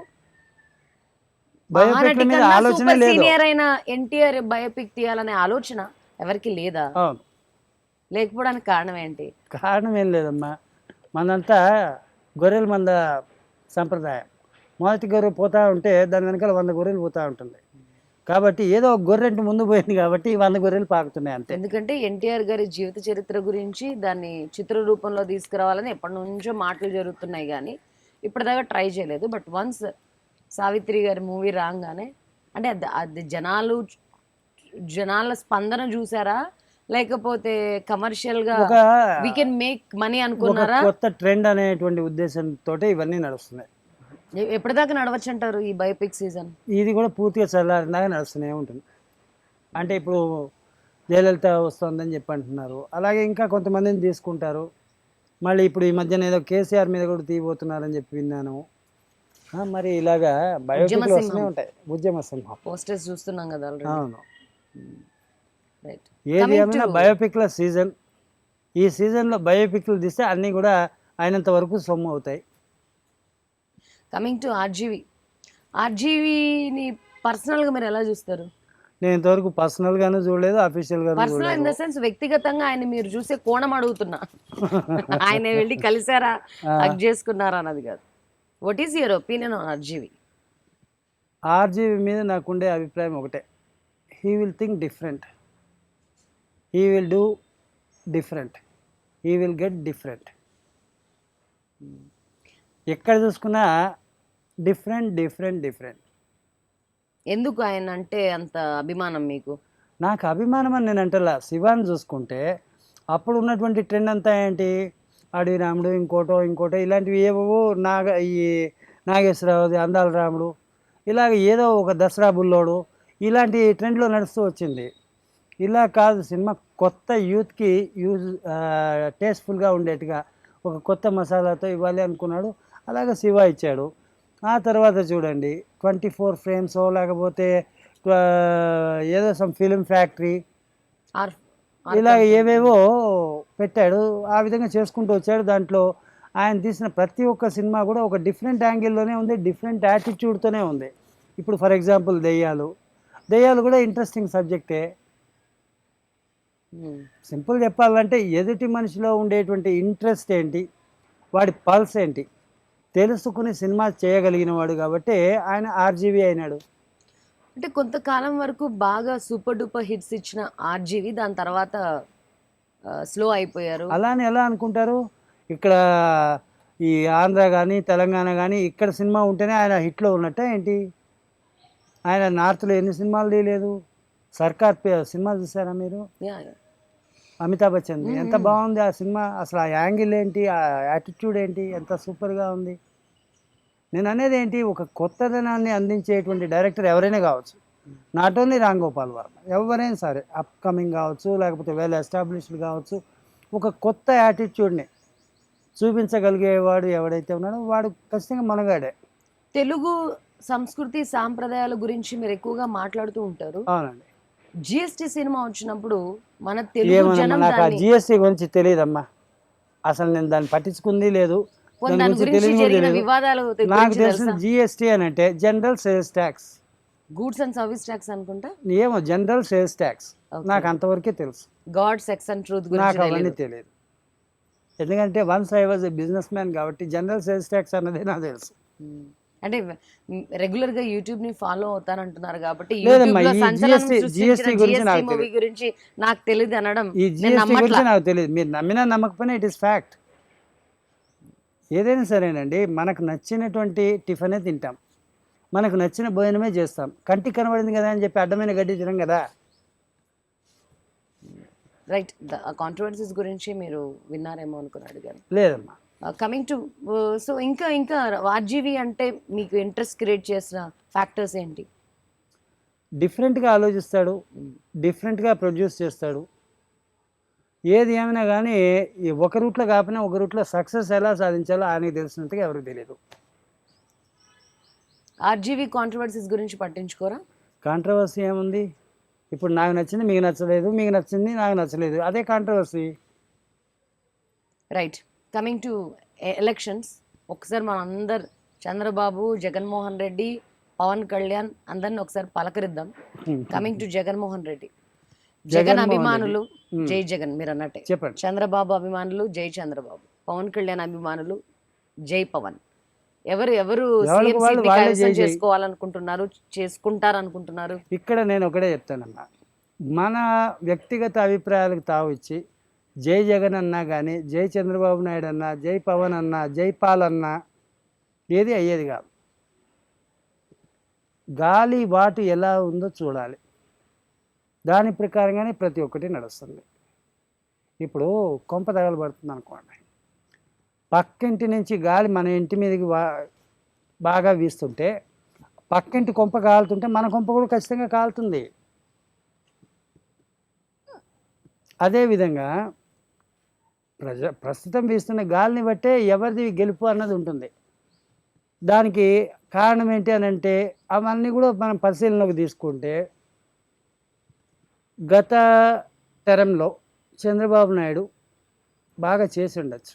మహానటి కన్నా సూపర్ సీనియర్ అయిన ఎన్టీఆర్ బయోపిక్ తీయాలనే ఆలోచన ఎవరికి లేదా? లేకపోవడానికి కారణం ఏంటి? కారణం ఏం లేదమ్మా, మనంతా గొర్రెల మంద సంప్రదాయం. మొదటి గొర్రె పోతూ ఉంటే దాని వెనకాల 100 గొర్రెలు పోతూ ఉంటుంది. కాబట్టి ఏదో ఒక గొర్రెంటి ముందు పోయింది కాబట్టి 100 గొర్రెలు పాకుతున్నాయి అంతే. ఎందుకంటే ఎన్టీఆర్ గారి జీవిత చరిత్ర గురించి దాన్ని చిత్ర రూపంలో తీసుకురావాలని ఎప్పటి నుంచో మాటలు జరుగుతున్నాయి, కానీ ఇప్పటిదాకా ట్రై చేయలేదు. బట్ వన్స్ సావిత్రి గారి మూవీ రాగానే అంటే అది జనాల స్పందన చూసారా, లేకపోతే కమర్షియల్ గా వీ కెన్ మేక్ మనీ అనుకున్నారా? కొత్త ట్రెండ్ అనేటువంటి ఉద్దేశంతో ఇవన్నీ నడుస్తున్నాయి. ఎప్పటిదాకా నడవచ్చు అంటారు ఈ బయోపిక్ సీజన్? ఇది కూడా పూర్తిగా చల్లారినాగా నడుస్తూనే ఉంటుంది. అంటే ఇప్పుడు జయలలిత వస్తుందని చెప్పి అంటున్నారు, అలాగే ఇంకా కొంతమందిని తీసుకుంటారు. మళ్ళీ ఇప్పుడు ఈ మధ్యన ఏదో కేసీఆర్ మీద కూడా తీయబోతున్నారని చెప్పి విన్నాను. మరి ఇలాగా బయోపిక్లు వస్తూనే ఉంటాయి. ఉద్యమ సింహం పోస్టర్స్ చూస్తున్నాం కదా. అవును, ఏది ఏమైనా బయోపిక్ల సీజన్. ఈ సీజన్లో బయోపిక్లు తీస్తే అన్నీ కూడా అయినంత వరకు సొమ్ము అవుతాయి. కమింగ్ టు ఆర్జీవి, ఆర్జీవీని పర్సనల్ గా మీరు ఎలా చూస్తారు? నేను ఇంతవరకు పర్సనల్గాను చూడలేదు, అఫీషియల్గాను పర్సనల్ ఇన్ ద చూడలేదు. సెన్స్ వ్యక్తిగతంగా ఆయన మీరు చూసే కోణం అడుగుతున్నా. ఆయన వెళ్ళి కలిసారా, హగ్ చేసుకున్నారా అన్నది కాదు. What is your opinion on RGV? RGV మీద నాకుండే అభిప్రాయం ఒకటే, he will think different, he will do different, he will get different. ఎక్కడ చూసుకున్నా డిఫరెంట్ డిఫరెంట్ డిఫరెంట్. ఎందుకు ఆయన అంటే అంత అభిమానం మీకు? నాకు అభిమానం అని నేను అంటలా. శివాని చూసుకుంటే అప్పుడు ఉన్నటువంటి ట్రెండ్ అంతా ఏంటి, అడవి రాముడు, ఇంకోటో ఇలాంటివి ఏవో ఈ నాగేశ్వరరావు, అందాల రాముడు, ఇలాగ ఏదో ఒక దసరా బుల్లోడు, ఇలాంటి ట్రెండ్లో నడుస్తూ వచ్చింది. ఇలా కాదు, సినిమా కొత్త యూత్కి టేస్ట్ఫుల్గా ఉండేట్టుగా ఒక కొత్త మసాలాతో ఇవ్వాలి అనుకున్నాడు. అలాగే శివ ఇచ్చాడు. ఆ తర్వాత చూడండి 24 ఫ్రేమ్స్ లేకపోతే ఏదో సమ్ ఫిలిం ఫ్యాక్టరీ, ఇలా ఏవేవో పెట్టాడు. ఆ విధంగా చేసుకుంటూ వచ్చాడు. దాంట్లో ఆయన తీసిన ప్రతి ఒక్క సినిమా కూడా ఒక డిఫరెంట్ యాంగిల్లోనే ఉంది, డిఫరెంట్ యాటిట్యూడ్తోనే ఉంది. ఇప్పుడు ఫర్ ఎగ్జాంపుల్ దెయ్యాలు కూడా ఇంట్రెస్టింగ్ సబ్జెక్టే. సింపుల్ చెప్పాలంటే ఎదుటి మనిషిలో ఉండేటువంటి ఇంట్రెస్ట్ ఏంటి, వాడి పల్స్ ఏంటి తెలుసుకుని సినిమా చేయగలిగిన వాడు కాబట్టి ఆయన ఆర్జీవి అయినాడు. అంటే కొంతకాలం వరకు బాగా సూపర్ డూపర్ హిట్స్ ఇచ్చిన ఆర్జీవి దాని తర్వాత స్లో అయిపోయారు. అలానే ఎలా అనుకుంటారు, ఇక్కడ ఈ ఆంధ్ర కానీ తెలంగాణ కానీ ఇక్కడ సినిమా ఉంటేనే ఆయన హిట్లో ఉన్నట్టే ఏంటి? ఆయన నార్త్లో ఎన్ని సినిమాలు తీయలేదు. సర్కార్ సినిమా చూసారా మీరు? అమితాబ్ బచ్చన్ ఎంత బాగుంది ఆ సినిమా. అసలు ఆ యాంగిల్ ఏంటి, ఆ యాటిట్యూడ్ ఏంటి, ఎంత సూపర్గా ఉంది. నేను అనేది ఏంటి, ఒక కొత్తదనాన్ని అందించేటువంటి డైరెక్టర్ ఎవరైనా కావచ్చు, నాట్ ఓన్లీ రామ్ గోపాల్ వర్మ, ఎవరైనా సరే, అప్కమింగ్ కావచ్చు లేకపోతే వెల్ ఎస్టాబ్లిష్డ్ కావచ్చు, ఒక కొత్త యాటిట్యూడ్ని చూపించగలిగేవాడు ఎవడైతే ఉన్నాడో వాడు ఖచ్చితంగా మనగాడే. తెలుగు సంస్కృతి సాంప్రదాయాల గురించి మీరు ఎక్కువగా మాట్లాడుతూ ఉంటారు. అవునండి. జిఎస్టీ సినిమా వచ్చినప్పుడు మన తెలుగు జనం నాకు ఆ జిఎస్టీ గురించి తెలియదమ్మా. అసలు నేను దాన్ని పట్టించుకుంది లేదు. దాని గురించి జరిగిన వివాదాలు నాకు తెలిసిన జిఎస్టీ అని అంటే general sales tax, goods and service tax అనుకుంటా. ఏమో జనరల్ సేల్స్ ట్యాక్స్ నాకు అంతవరకే తెలుసు. గాడ్ సెక్స్ అండ్ ట్రూత్ నాకు అవన్నీ తెలియదు. ఎందుకంటే once I was a business man కాబట్టి జనరల్ సేల్స్ ట్యాక్స్ అన్నది నాకు తెలుసు. అంటే రెగ్యులర్ గా యూట్యూబ్ ని ఫాలో అవుతానంటున్నారు కాబట్టి జిఎస్టీ గురించి నాకు తెలియదు అనడం, ఈ జిఎస్టీ గురించి నాకు తెలియదు. మీరు నమ్మినా నమ్మకపోయినా ఇట్ ఇస్ ఫ్యాక్ట్. ఏదైనా సరేనండి, మనకు నచ్చినటువంటి టిఫినే తింటాం, మనకు నచ్చిన భోజనమే చేస్తాం. కంటికి కనబడింది కదా అని చెప్పి అడ్డమైన గడ్డి తినం కదా. రైట్. కాంట్రవర్సీస్ గురించి మీరు విన్నారేమో అనుకుని అడిగాను. లేదమ్మా. కమింగ్ టు సో ఇంకా ఆర్జీవి అంటే మీకు ఇంట్రెస్ట్ క్రియేట్ చేసిన ఫ్యాక్టర్స్ ఏంటి? డిఫరెంట్గా ఆలోచిస్తాడు, డిఫరెంట్గా ప్రొడ్యూస్ చేస్తాడు. ఏది ఏమైనా కానీ ఒక రూట్లో కాకపోయినా ఒక రూట్లో సక్సెస్ ఎలా సాధించాలో ఆయనకి తెలిసినట్టుగా ఎవరికి తెలియదు. ఆర్జీవి కాంట్రవర్సీస్ గురించి పట్టించుకోరా? కాంట్రవర్సీ ఏముంది? ఇప్పుడు నాకు నచ్చింది మీకు నచ్చలేదు, మీకు నచ్చింది నాకు నచ్చలేదు, అదే controversy. Right. Coming to elections, ఒకసారి మన అందరు చంద్రబాబు, జగన్మోహన్ రెడ్డి, పవన్ కళ్యాణ్ అందరిని ఒకసారి పలకరిద్దాం. కమింగ్ టు జగన్మోహన్ రెడ్డి, జగన్ అభిమానులు జై జగన్ మీరు అన్నట్టే చెప్పండి. చంద్రబాబు అభిమానులు జై చంద్రబాబు, పవన్ కళ్యాణ్ అభిమానులు జై పవన్. ఎవరు చేసుకోవాలనుకుంటున్నారు, చేసుకుంటారనుకుంటున్నారు? ఇక్కడ నేను ఒకటే చెప్తానమ్మా, మన వ్యక్తిగత అభిప్రాయాలకు తావు ఇచ్చి జై జగన్ అన్నా కానీ, జై చంద్రబాబు నాయుడు అన్నా, జై పవన్ అన్నా, జై పాల్ అన్నా ఏది అయ్యేది కాదు. గాలి వాటు ఎలా ఉందో చూడాలి, దాని ప్రకారంగానే ప్రతి ఒక్కటి నడుస్తుంది. ఇప్పుడు కొంప తగలబడుతుంది అనుకోండి, పక్కింటి నుంచి గాలి మన ఇంటి మీదకి బాగా వీస్తుంటే పక్కింటి కొంప కాలుతుంటే మన కొంప కూడా ఖచ్చితంగా కాలుతుంది. అదేవిధంగా ప్రస్తుతం వీస్తున్న గాలిని బట్టే ఎవరిది గెలుపు అన్నది ఉంటుంది. దానికి కారణం ఏంటి అని అంటే అవన్నీ కూడా మనం పరిశీలనలోకి తీసుకుంటే గత తరంలో చంద్రబాబు నాయుడు బాగా చేసి ఉండొచ్చు,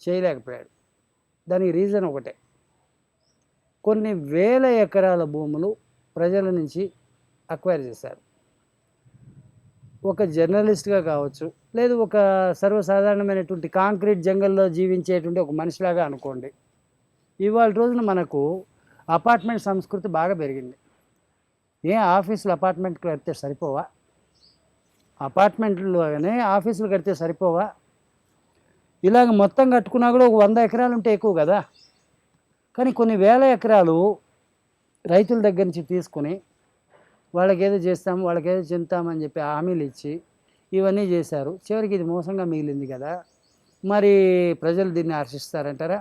చేయలేకపోయాడు. దానికి రీజన్ ఒకటే, కొన్ని వేల ఎకరాల భూములు ప్రజల నుంచి అక్వైర్ చేశారు. ఒక జర్నలిస్ట్గా కావచ్చు, లేదు ఒక సర్వసాధారణమైనటువంటి కాంక్రీట్ జంగల్లో జీవించేటువంటి ఒక మనిషిలాగా అనుకోండి. ఇవాళ రోజున మనకు అపార్ట్మెంట్ సంస్కృతి బాగా పెరిగింది. ఆఫీసులు అపార్ట్మెంట్లు కడితే సరిపోవా? అపార్ట్మెంట్లుగానే ఆఫీసులు కడితే సరిపోవా? ఇలాగ మొత్తం కట్టుకున్నా కూడా ఒక 100 ఎకరాలు ఉంటే ఎక్కువ కదా. కానీ కొన్ని వేల ఎకరాలు రైతుల దగ్గర నుంచి తీసుకుని వాళ్ళకేదో చేస్తాము, వాళ్ళకేదో చెందుతామని చెప్పి హామీలు ఇచ్చి ఇవన్నీ చేశారు. చివరికి ఇది మోసంగా మిగిలింది కదా. మరి ప్రజలు దీన్ని హర్షిస్తారంటారా?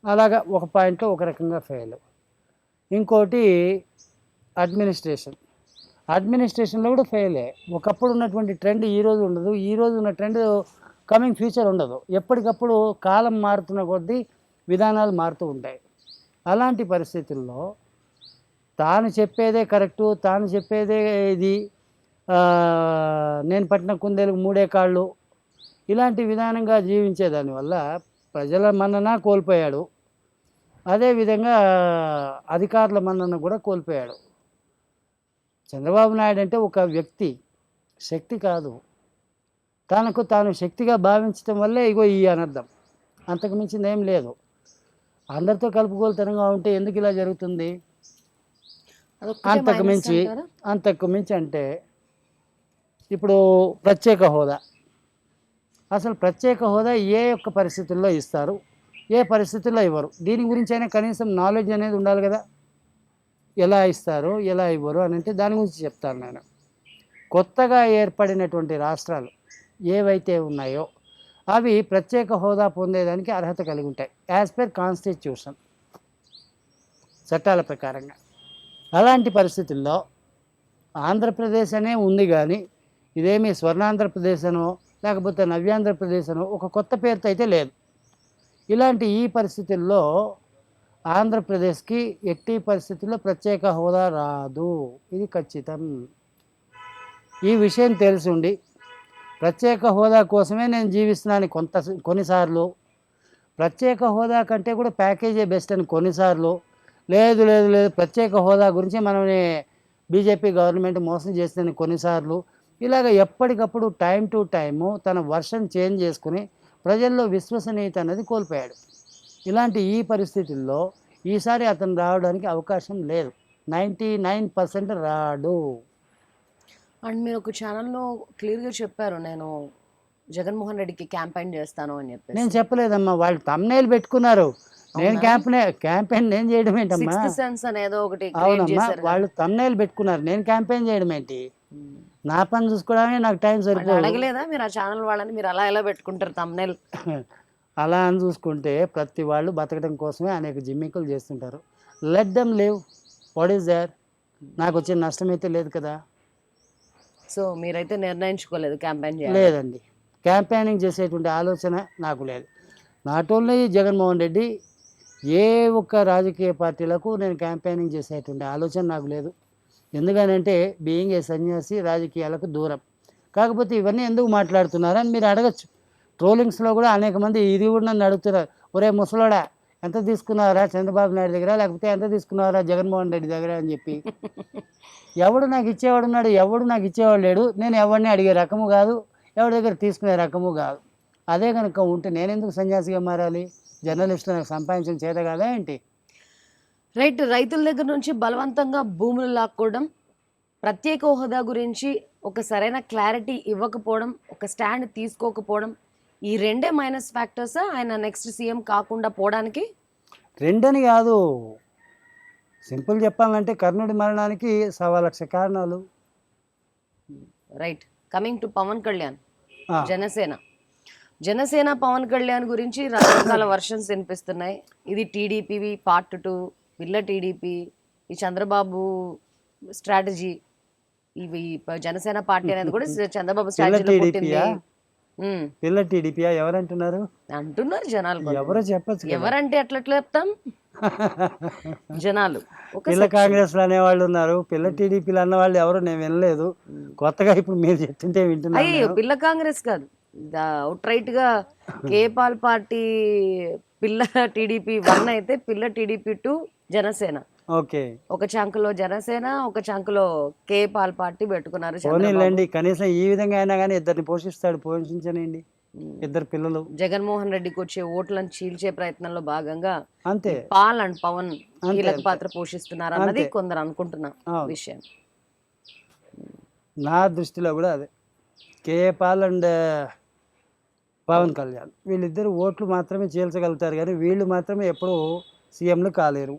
అలాగా ఒక పాయింట్లో ఒక రకంగా ఫెయిల్. ఇంకోటి అడ్మినిస్ట్రేషన్లో కూడా ఫెయిలే. ఒకప్పుడు ఉన్నటువంటి ట్రెండ్ ఈరోజు ఉండదు, ఈరోజు ఉన్న ట్రెండ్ కమింగ్ ఫ్యూచర్ ఉండదు. ఎప్పటికప్పుడు కాలం మారుతున్న కొద్దీ విధానాలు మారుతూ ఉంటాయి. అలాంటి పరిస్థితుల్లో తాను చెప్పేదే కరెక్టు, తాను చెప్పేదే ఇది, నేను పట్టిన కుందేలకు 3 కాళ్ళు, ఇలాంటి విధానంగా జీవించేదానివల్ల ప్రజల మన్నన కోల్పోయాడు. అదేవిధంగా అధికారుల మన్నన కూడా కోల్పోయాడు. చంద్రబాబు నాయుడు అంటే ఒక వ్యక్తి, శక్తి కాదు. తనకు తాను శక్తిగా భావించడం వల్లే ఇగో ఈ అనర్థం, అంతకు మించింది ఏం లేదు. అందరితో కలుపుకోలుతనంగా ఉంటే ఎందుకు ఇలా జరుగుతుంది? అంతకు మించి అంటే ఇప్పుడు ప్రత్యేక హోదా, అసలు ప్రత్యేక హోదా ఏ ఒక్క పరిస్థితుల్లో ఇస్తారు, ఏ పరిస్థితుల్లో ఇవ్వరు? దీని గురించి అయినా కనీసం నాలెడ్జ్ అనేది ఉండాలి కదా. ఎలా ఇస్తారు, ఎలా ఇవ్వరు అని అంటే దాని గురించి చెప్తాను నేను. కొత్తగా ఏర్పడినటువంటి రాష్ట్రాలు ఏవైతే ఉన్నాయో అవి ప్రత్యేక హోదా పొందేదానికి అర్హత కలిగి ఉంటాయి, యాజ్ పర్ కాన్స్టిట్యూషన్, చట్టాల ప్రకారంగా. అలాంటి పరిస్థితుల్లో ఆంధ్రప్రదేశ్ అనే ఉంది, కానీ ఇదేమీ స్వర్ణాంధ్రప్రదేశ్ అనో లేకపోతే నవ్యాంధ్రప్రదేశ్ అనో ఒక కొత్త పేరుతో అయితే లేదు. ఇలాంటి ఈ పరిస్థితుల్లో ఆంధ్రప్రదేశ్కి ఎట్టి పరిస్థితుల్లో ప్రత్యేక హోదా రాదు, ఇది ఖచ్చితం. ఈ విషయం తెలిసి ఉండి ప్రత్యేక హోదా కోసమే నేను జీవిస్తున్నాను కొన్నిసార్లు, ప్రత్యేక హోదా కంటే కూడా ప్యాకేజీ బెస్ట్ అని కొన్నిసార్లు, లేదు లేదు లేదు ప్రత్యేక హోదా గురించి మనల్ని బీజేపీ గవర్నమెంట్ మోసం చేస్తుందని కొన్నిసార్లు, ఇలాగ ఎప్పటికప్పుడు టైం టు టైము తన వర్షన్ చేంజ్ చేసుకుని ప్రజల్లో విశ్వసనీయత అనేది కోల్పోయాడు. ఇలాంటి ఈ పరిస్థితుల్లో ఈసారి అతను రావడానికి అవకాశం లేదు, 99% రాడు. అండ్ మీరు ఒక ఛానల్లో క్లియర్గా చెప్పారు, నేను జగన్మోహన్ రెడ్డికి క్యాంపెయిన్ చేస్తాను అని చెప్పి. నేను చెప్పలేదమ్మా, వాళ్ళు తమ్నైల్ పెట్టుకున్నారు. నేను క్యాంపెయిన్ నేను చేయడం ఏంటమ్మా? అవునమ్మా, వాళ్ళు తమ్నైల్ పెట్టుకున్నారు, నేను క్యాంపెయిన్ చేయడం ఏంటి? నా పని చూసుకోవడమే నాకు టైం సరిపోదు. అడగలేదా మీరు ఆ ఛానల్ వాళ్ళని, మీరు అలా ఎలా పెట్టుకుంటారు తమ్నైల్? అలా అని చూసుకుంటే ప్రతి వాళ్ళు బతకడం కోసమే అనేక జిమ్మికులు చేస్తుంటారు. Let them live, what is there? నాకు వచ్చిన నష్టం అయితే లేదు కదా. సో మీరైతే నిర్ణయించుకోలేదు క్యాంపెయిన్ చేయాలి? లేదండి, క్యాంపెయినింగ్ చేసేటువంటి ఆలోచన నాకు లేదు. నాట్ ఓన్లీ జగన్మోహన్ రెడ్డి, ఏ ఒక్క రాజకీయ పార్టీలకు నేను క్యాంపెయినింగ్ చేసేటువంటి ఆలోచన నాకు లేదు. ఎందుకనంటే బీయింగ్ ఏ సన్యాసి, రాజకీయాలకు దూరం. కాకపోతే ఇవన్నీ ఎందుకు మాట్లాడుతున్నారని మీరు అడగచ్చు. ట్రోలింగ్స్లో కూడా అనేక మంది ఇది కూడా నన్ను అడుగుతున్నారు, ఒరే ముసలోడా ఎంత తీసుకున్నారా చంద్రబాబు నాయుడు దగ్గర, లేకపోతే ఎంత తీసుకున్నారా జగన్మోహన్ రెడ్డి దగ్గర అని చెప్పి. ఎవడు నాకు ఇచ్చేవాడు ఉన్నాడు? ఎవడు నాకు ఇచ్చేవాడు లేడు. నేను ఎవరిని అడిగే రకము కాదు, ఎవరి దగ్గర తీసుకునే రకము కాదు. అదే కనుక ఉంటే నేను ఎందుకు సన్యాసిగా మారాలి? జర్నలిస్టు నాకు సంపాదించిన చేత కాదా ఏంటి? రైట్. రైతుల దగ్గర నుంచి బలవంతంగా భూములు లాక్కోవడం, ప్రత్యేక హోదా గురించి ఒక సరైన క్లారిటీ ఇవ్వకపోవడం, ఒక స్టాండ్ తీసుకోకపోవడం, ఈ రెండే మైనస్ ఫ్యాక్టర్స్ ఆయన నెక్స్ట్ సీఎం కాకుండా పోవడానికి? రెండని కాదు, సింపుల్ చెప్పాలంటే కర్ణుడి మరణానికి 1,00,000 కారణాలు. Right. Coming to Pawan Kalyan, Janasena Pawan Kalyan గురించి రకరకాల వర్షన్స్ వినిపిస్తున్నాయి. ఇది టీడీపీ పార్ట్ 2, పిల్ల టీడీపీ, ఈ చంద్రబాబు స్ట్రాటజీ, ఇవి జనసేన పార్టీ అనేది కూడా చంద్రబాబు స్ట్రాటజీలో పుట్టింది. పిల్ల టీడీపీ ఎవరంటున్నారు? అంటున్నారు జనాలు. ఎవరో చెప్పచ్చు. ఎవరంటే ఎట్లా చెప్తాం? జనాలు. పిల్ల కాంగ్రెస్ అనేవాళ్ళు ఉన్నారు, పిల్ల టీడీపీలు అన్న వాళ్ళు ఎవరు నేను వినలేదు. కొత్తగా ఇప్పుడు మీరు చెప్తుంటే వింటున్నాను. అయ్యో, పిల్ల కాంగ్రెస్ కాదు, అవుట్ రైట్ గా కేపాల్ పార్టీ పిల్ల టీడీపీ 1 అయితే పిల్ల టీడీపీ 2 జనసేన. ఓకే, ఒక చంకలో జనసేన, ఒక చంకలో కేపాల్ పార్టీ పెట్టుకున్నారు చంద్రబాబు. పోనీలేండి, కనీసం ఈ విధంగా అయినా కానీ ఇద్దరిని పోషించనండి. ఇద్దరు పిల్లలు. జగన్మోహన్ రెడ్డికి వచ్చే ఓట్లను చీల్చే ప్రయత్నంలో భాగంగా అంతే, పాల్ అండ్ పవన్ అంతే, కీలక అంతే. పాత్ర పోషిస్తున్నారు అన్నది అంతే. కొందరు అనుకుంటున్న అవును. విషయం. నా దృష్టిలో కూడా అదే. కేపాల్ అండ్ పవన్ కళ్యాణ్ వీళ్ళిద్దరు ఓట్లు మాత్రమే చీల్చగలుగుతారు, కానీ వీళ్ళు మాత్రమే ఎప్పుడూ సీఎంలు కాలేరు.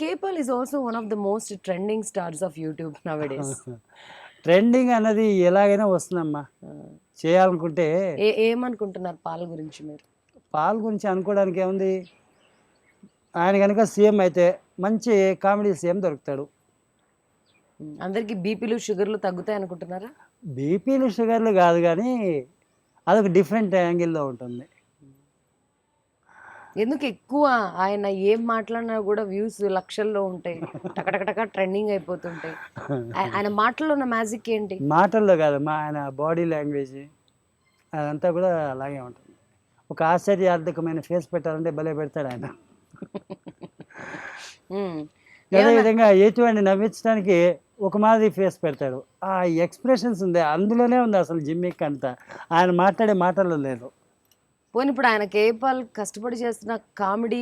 K A Paul is also one of the most trending stars of YouTube nowadays. Trending అన్నది ఎలాగైనా వస్తుందమ్మా, చేయాలనుకుంటే. ఏమనుకుంటున్నారు పాల్ గురించి మీరు? పాల్ గురించి అనుకోవడానికి ఏముంది, ఆయన కనుక సీఎం అయితే మంచి కామెడీ సీఎం దొరుకుతాడు. అందరికి బీపీలు షుగర్లు తగ్గుతాయి అనుకుంటున్నారా? బీపీలు షుగర్లు కాదు, కానీ అదొక డిఫరెంట్ యాంగిల్లో ఉంటుంది. ఎందుకు ఎక్కువ ఆయన ఏం మాట్లాడినా కూడా వ్యూస్ లక్షల్లో ఉంటాయి, టకటకటక ట్రెండింగ్ అయిపోతుంటాయి. ఆయన మాటల్లో ఉన్న మ్యాజిక్ ఏంటి? మాటల్లో కాదమ్మా, ఆయన బాడీ లాంగ్వేజ్ అదంతా కూడా అలాగే ఉంటుంది. ఒక ఆశ్చర్యార్థకమైన ఫేస్ పెట్టాలంటే భలే పెడతాడు ఆయన. అదేవిధంగా ఎటువంటి నవ్వించడానికి ఒక మాదిరి ఫేస్ పెడతాడు. ఆ ఎక్స్ప్రెషన్స్ ఉంది, అందులోనే ఉంది అసలు జిమ్మిక్ అంతా. ఆయన మాట్లాడే మాటల్లో లేదు. పోనీ ఇప్పుడు ఆయన కేపాల్ కష్టపడి చేస్తున్న కామెడీ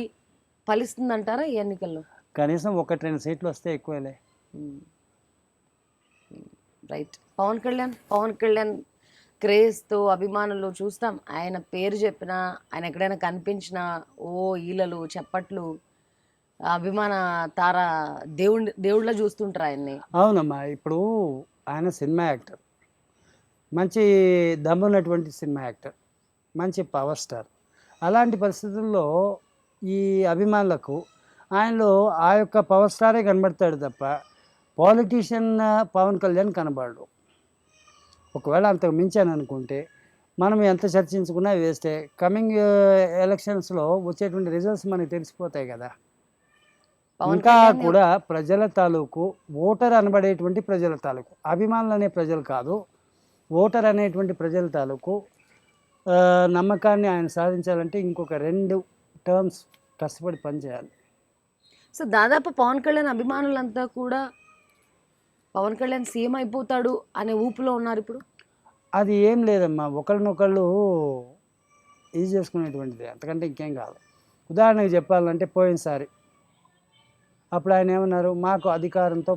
ఫలిస్తుందంటారా ఈ ఎన్నికల్లో? కనీసం 1-2 సీట్లు వస్తే ఎక్కువలే. రైట్. పవన్ కళ్యాణ్ క్రేజ్తో అభిమానులు చూస్తాం. ఆయన పేరు చెప్పినా, ఆయన ఎక్కడైనా కనిపించినా ఈలలు చప్పట్లు, అభిమాన తార దేవుళ్ళ చూస్తుంటారు ఆయన్ని. అవునమ్మా, ఇప్పుడు ఆయన సినిమా యాక్టర్, మంచి దమ్మున్నటువంటి సినిమా యాక్టర్, మంచి పవర్ స్టార్. అలాంటి పరిస్థితుల్లో ఈ అభిమానులకు ఆయనలో ఆ యొక్క పవర్ స్టారే కనబడతాడు తప్ప పాలిటీషియన్ పవన్ కళ్యాణ్ కనబడడు. ఒకవేళ అంతకు మించాను అనుకుంటే మనం ఎంత చర్చించుకున్నా వేస్తే. కమింగ్ ఎలక్షన్స్లో వచ్చేటువంటి రిజల్ట్స్ మనకి తెలిసిపోతాయి కదా. ఇంకా కూడా ప్రజల తాలూకు, ఓటర్ అనబడేటువంటి ప్రజల తాలూకు, అభిమానులు అనే ప్రజలు కాదు, ఓటర్ అనేటువంటి ప్రజల తాలూకు నమ్మకాన్ని ఆయన సాధించాలంటే ఇంకొక 2 టర్మ్స్ కష్టపడి పనిచేయాలి. సో దాదాపు పవన్ కళ్యాణ్ అభిమానులంతా కూడా పవన్ కళ్యాణ్ సీఎం అయిపోతాడు అనే ఊపులో ఉన్నారు ఇప్పుడు. అది ఏం లేదమ్మా, ఒకరినొకళ్ళు ఇది చేసుకునేటువంటిది, అంతకంటే ఇంకేం కాదు. ఉదాహరణకు చెప్పాలంటే పోయినసారి అప్పుడు ఆయన ఏమన్నారు, మాకు అధికారంతో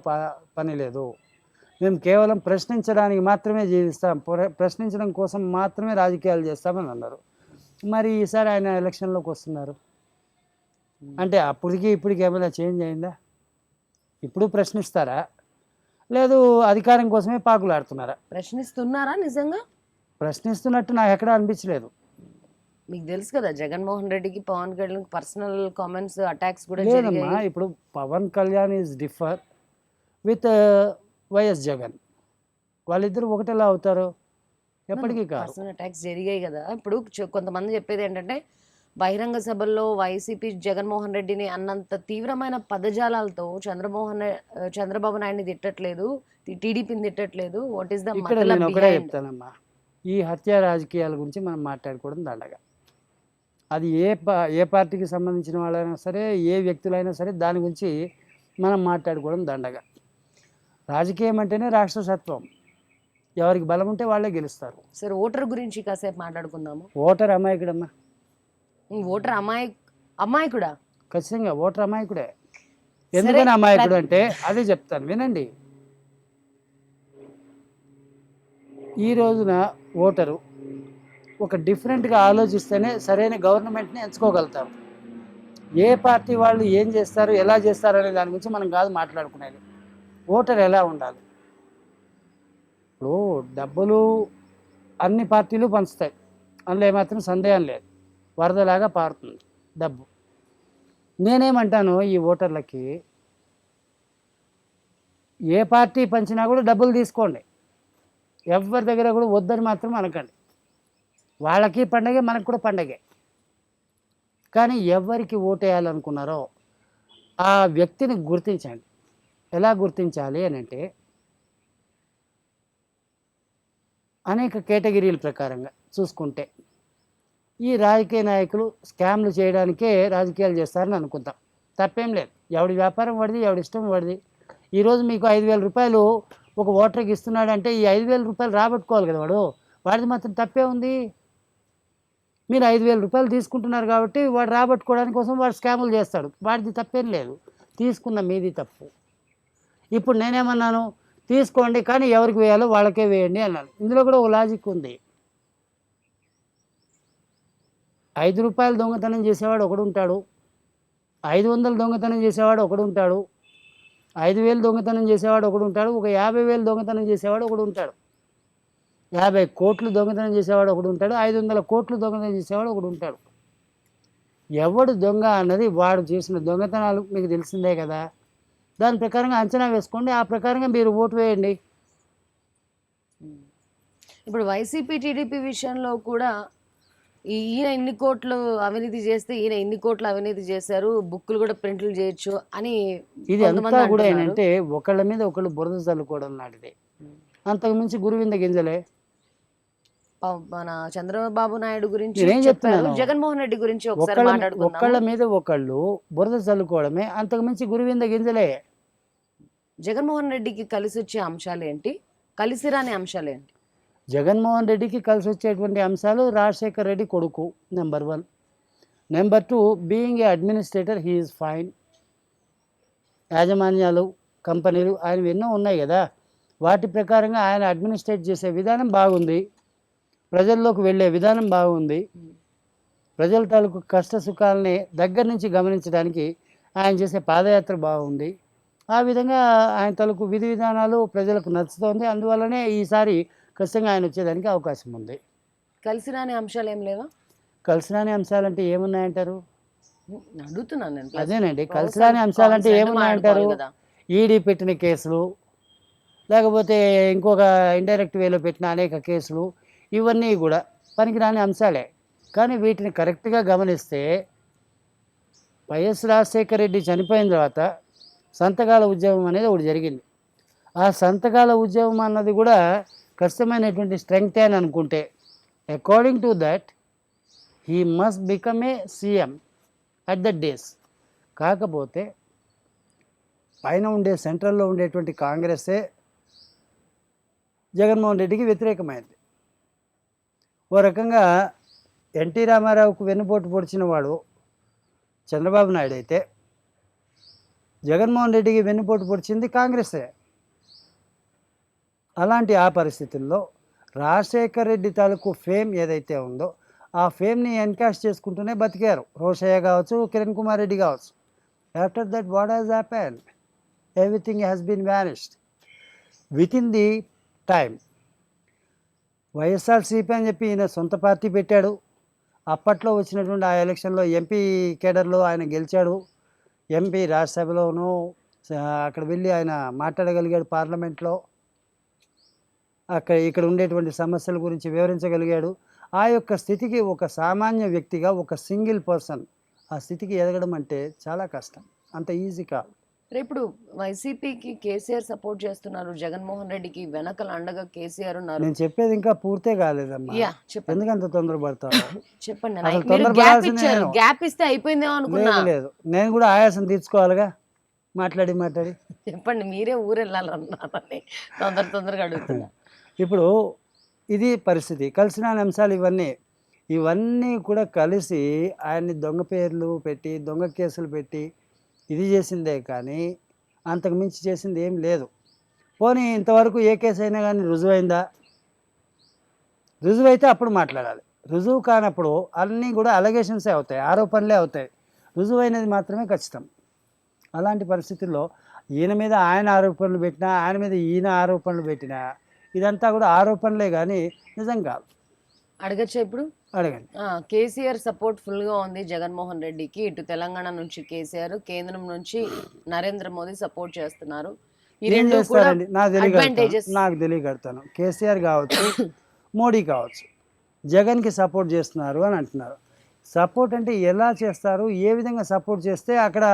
పని లేదు, మేము కేవలం ప్రశ్నించడానికి మాత్రమే జీవిస్తాం, ప్రశ్నించడం కోసం మాత్రమే రాజకీయాలు చేస్తామని అన్నారు. మరి ఈసారి ఆయన ఎలక్షన్లోకి వస్తున్నారు అంటే అప్పటికి ఇప్పటికి ఏమైనా చేంజ్ అయిందా? ఇప్పుడు ప్రశ్నిస్తారా, లేదు అధికారం కోసమే పాకులాడుతున్నారా? ప్రశ్నిస్తున్నారా నిజంగా? ప్రశ్నిస్తున్నట్టు నాకు ఎక్కడ అనిపించలేదు. మీకు తెలుసు కదా జగన్మోహన్ రెడ్డికి Pawan Kalyan personal comments, attacks కూడా లేదమ్మా. ఇప్పుడు Pawan Kalyan is differ with YS Jagan. వాళ్ళిద్దరు ఒకటేలా అవుతారు? ఎప్పటికీ కాదు. పర్సనల్ అటాక్స్ జరిగాయి కదా. ఇప్పుడు కొంతమంది చెప్పేది ఏంటంటే బహిరంగ సభల్లో వైసీపీ జగన్మోహన్ రెడ్డిని అన్నంత తీవ్రమైన పదజాలాలతో చంద్రబాబు నాయుడిని తిట్టట్లేదు, టీడీపీని తిట్టట్లేదు. వాట్ ఈస్ ద ఇక్కడ నేను ఒకటే చెప్తానమ్మా, ఈ హత్య రాజకీయాల గురించి మనం మాట్లాడుకోవడం దండగా. అది ఏ పార్టీకి సంబంధించిన వాళ్ళైనా సరే, ఏ వ్యక్తులైనా సరే, దాని గురించి మనం మాట్లాడుకోవడం దండగా. రాజకీయం అంటేనే రాక్షసత్వం, ఎవరికి బలం ఉంటే వాళ్ళే గెలుస్తారు. సరే, ఓటర్ గురించి కాసేపు మాట్లాడుకుందాము. ఓటర్ అమాయకుడమ్మా. ఓటర్ అమాయకుడా? ఖచ్చితంగా ఓటర్ అమాయకుడే. ఎందుకని అమాయకుడు అంటే అదే చెప్తాను వినండి. ఈ రోజున ఓటరు ఒక డిఫరెంట్గా ఆలోచిస్తేనే సరైన గవర్నమెంట్ని ఎంచుకోగలుగుతారు. ఏ పార్టీ వాళ్ళు ఏం చేస్తారు, ఎలా చేస్తారు అనే దాని గురించి మనం కాదు మాట్లాడుకునేది, ఓటర్ ఎలా ఉండాలి. ఇప్పుడు డబ్బులు అన్ని పార్టీలు పంచుతాయి, అందులో ఏమాత్రం సందేహం లేదు, వరదలాగా పారుతుంది డబ్బు. నేనేమంటాను, ఈ ఓటర్లకి ఏ పార్టీ పంచినా కూడా డబ్బులు తీసుకోండి, ఎవరి దగ్గర కూడా వద్దని మాత్రం అనకండి. వాళ్ళకి పండగే, మనకు కూడా పండగే. కానీ ఎవరికి ఓటేయాలనుకున్నారో ఆ వ్యక్తిని గుర్తించండి. ఎలా గుర్తించాలి అని అంటే, అనేక కేటగిరీల ప్రకారంగా చూసుకుంటే ఈ రాజకీయ నాయకులు స్కామ్లు చేయడానికే రాజకీయాలు చేస్తారని అనుకుంటాం. తప్పేం లేదు, ఎవడి వ్యాపారం వాడిది, ఎవడి ఇష్టం వాడిది. ఈరోజు మీకు 5,000 రూపాయలు ఒక ఓటర్కి ఇస్తున్నాడంటే ఈ 5,000 రూపాయలు రాబట్టుకోవాలి కదా వాడిది మాత్రం తప్పే ఉంది. మీరు 5,000 రూపాయలు తీసుకుంటున్నారు కాబట్టి వాడు రాబట్టుకోవడానికి కోసం వాడు స్కాములు చేస్తాడు, వాడిది తప్పేం లేదు. తీసుకున్న మీది తప్పు. ఇప్పుడు నేనేమన్నాను, తీసుకోండి కానీ ఎవరికి వేయాలో వాళ్ళకే వేయండి అన్నాను. ఇందులో కూడా ఒక లాజిక్ ఉంది. 5 రూపాయలు దొంగతనం చేసేవాడు ఒకడు ఉంటాడు, 500 దొంగతనం చేసేవాడు ఒకడు ఉంటాడు, 5,000 దొంగతనం చేసేవాడు ఒకడు ఉంటాడు, ఒక 50,000 దొంగతనం చేసేవాడు ఒకడు ఉంటాడు, 50 కోట్లు దొంగతనం చేసేవాడు ఒకడు ఉంటాడు, 500 కోట్లు దొంగతనం చేసేవాడు ఒకడు ఉంటాడు. ఎవడు దొంగ అన్నది వాడు చేసిన దొంగతనాలు మీకు తెలిసిందే కదా. దాని ప్రకారంగా అంచనా వేసుకోండి, ఆ ప్రకారంగా మీరు ఓటు వేయండి. ఇప్పుడు వైసీపీ టీడీపీ విషయంలో కూడా ఈయన ఇన్ని కోట్లు అవినీతి చేస్తే ఈయన ఇన్ని కోట్లు అవినీతి చేశారు, బుక్కులు కూడా ప్రింట్లు చేయొచ్చు అని ఇది అంతా కూడా ఏంటంటే ఒకళ్ళ మీద ఒకళ్ళు బురద చల్లుకోవడం నాటిది. అంతకు మించి గురువింద గింజలే. మన చంద్రబాబు నాయుడు గురించి నేనేం చెప్తున్నాను, జగన్మోహన్ రెడ్డి గురించి ఒకసారి మాట్లాడుకుందాం. ఒకళ్ళ మీద ఒకళ్ళు బురద చల్లుకోవడమే, అంతకు మించి గురువింద గింజలే. జగన్మోహన్ రెడ్డికి కలిసి వచ్చే అంశాలు ఏంటి, కలిసి రాని అంశాలు ఏంటి? జగన్మోహన్ రెడ్డికి కలిసి వచ్చేటువంటి అంశాలు, రాజశేఖర్ రెడ్డి కొడుకు number 1, number 2 being a administrator he is fine. యాజమాన్యాలు, కంపెనీలు ఆయన ఎన్నో ఉన్నాయి కదా, వాటి ప్రకారంగా ఆయన అడ్మినిస్ట్రేట్ చేసే విధానం బాగుంది, ప్రజల్లోకి వెళ్ళే విధానం బాగుంది, ప్రజల తాలూకు కష్ట సుఖాలని దగ్గర నుంచి గమనించడానికి ఆయన చేసే పాదయాత్ర బాగుంది. ఆ విధంగా ఆయన తాలూకు విధి విధానాలు ప్రజలకు నచ్చుతోంది. అందువల్లనే ఈసారి ఖచ్చితంగా ఆయన వచ్చేదానికి అవకాశం ఉంది. కలిసి రాని అంశాలు ఏం లేవా? కలిసి రాని అంశాలంటే ఏమున్నాయంటారు? అడుగుతున్నాను నేను. అదేనండి, కలిసి రాని అంశాలంటే ఏమున్నాయంటారు? ఈడీ పెట్టిన కేసులు, లేకపోతే ఇంకొక ఇండైరెక్ట్ వేలో పెట్టిన అనేక కేసులు, ఇవన్నీ కూడా పనికిరాని అంశాలే. కానీ వీటిని కరెక్ట్గా గమనిస్తే వైఎస్ రాజశేఖర రెడ్డి చనిపోయిన తర్వాత సంతకాల ఉద్యమం అనేది ఒకటి జరిగింది. ఆ సంతకాల ఉద్యమం అన్నది కూడా కష్టమైనటువంటి స్ట్రెంగ్త్ అని అనుకుంటే, according to that he must become a CM at that days. కాకపోతే పైన ఉండే సెంట్రల్లో ఉండేటువంటి కాంగ్రెస్సే జగన్మోహన్ రెడ్డికి వ్యతిరేకమైంది. ఓ రకంగా ఎన్టీ రామారావుకు వెన్నుపోటు పొడిచిన వాడు చంద్రబాబు నాయుడు అయితే, జగన్మోహన్ రెడ్డికి వెన్నుపోటు పొడిచింది కాంగ్రెస్సే. అలాంటి ఆ పరిస్థితుల్లో రాజశేఖర్ రెడ్డి తాలూకు ఫేమ్ ఏదైతే ఉందో ఆ ఫేమ్ని ఎన్కాష్ చేసుకుంటూనే బతికారు. రోషయ్య కావచ్చు, కిరణ్ కుమార్ రెడ్డి కావచ్చు. After that what has happened? Everything has been vanished within the time. YSRCP అని చెప్పి ఈయన సొంత పార్టీ పెట్టాడు. అప్పట్లో వచ్చినటువంటి ఆ ఎలక్షన్లో ఎంపీ కేడర్లో ఆయన గెలిచాడు. ఎంపీ రాజ్యసభలోనూ అక్కడ వెళ్ళి ఆయన మాట్లాడగలిగాడు, పార్లమెంట్లో ఇక్కడ ఉండేటువంటి సమస్యల గురించి వివరించగలిగాడు. ఆ యొక్క స్థితికి ఒక సామాన్య వ్యక్తిగా, ఒక సింగిల్ పర్సన్ ఆ స్థితికి ఎదగడం అంటే చాలా కష్టం, అంత ఈజీ కాదు. ఇప్పుడు వైసీపీకి కేసీఆర్ సపోర్ట్ చేస్తున్నారు, జగన్మోహన్ రెడ్డికి వెనకల అండగా కేసీఆర్ ఉన్నారు. నేను చెప్పేది ఇంకా పూర్తే కాలేదమ్మా, ఎందుకంత తొందరపడతాను? చెప్పండి. గ్యాప్ ఇస్తే అయిపోయిందేమో అనుకున్నా. లేదు, నేను కూడా ఆయాసం తీర్చుకోవాలిగా మాట్లాడి. చెప్పండి, మీరే ఊరెళ్ళాలన్నారని తొందరగా అడుగుతున్నా. ఇప్పుడు ఇది పరిస్థితి. కలిసిన అంశాలు ఇవన్నీ కూడా కలిసి ఆయన్ని దొంగ పేర్లు పెట్టి, దొంగ కేసులు పెట్టి ఇది చేసిందే కానీ అంతకు మించి చేసింది ఏం లేదు. పోనీ ఇంతవరకు ఏ కేసు అయినా కానీ రుజువైందా? రుజువైతే అప్పుడు మాట్లాడాలి. రుజువు కానప్పుడు అన్నీ కూడా అలగేషన్సే అవుతాయి, ఆరోపణలే అవుతాయి. రుజువైనది మాత్రమే ఖచ్చితం. అలాంటి పరిస్థితుల్లో ఈయన మీద ఆయన ఆరోపణలు పెట్టినా, ఆయన మీద ఈయన ఆరోపణలు పెట్టినా ఇదంతా కూడా ఆరోపణలే కానీ నిజం కాదు. అడగచ్చా? ఇప్పుడు అడగండి. కేసీఆర్ సపోర్ట్ ఫుల్గా ఉంది జగన్మోహన్ రెడ్డికి. ఇటు తెలంగాణ నుంచి కేసీఆర్, కేంద్రం నుంచి నరేంద్ర మోదీ సపోర్ట్ చేస్తున్నారు. ఈ రెండు చేస్తారండి నాకు తెలియగడతాను. కేసీఆర్ కావచ్చు, మోడీ కావచ్చు, జగన్కి సపోర్ట్ చేస్తున్నారు అని అంటున్నారు. సపోర్ట్ అంటే ఎలా చేస్తారు, ఏ విధంగా సపోర్ట్ చేస్తే అక్కడ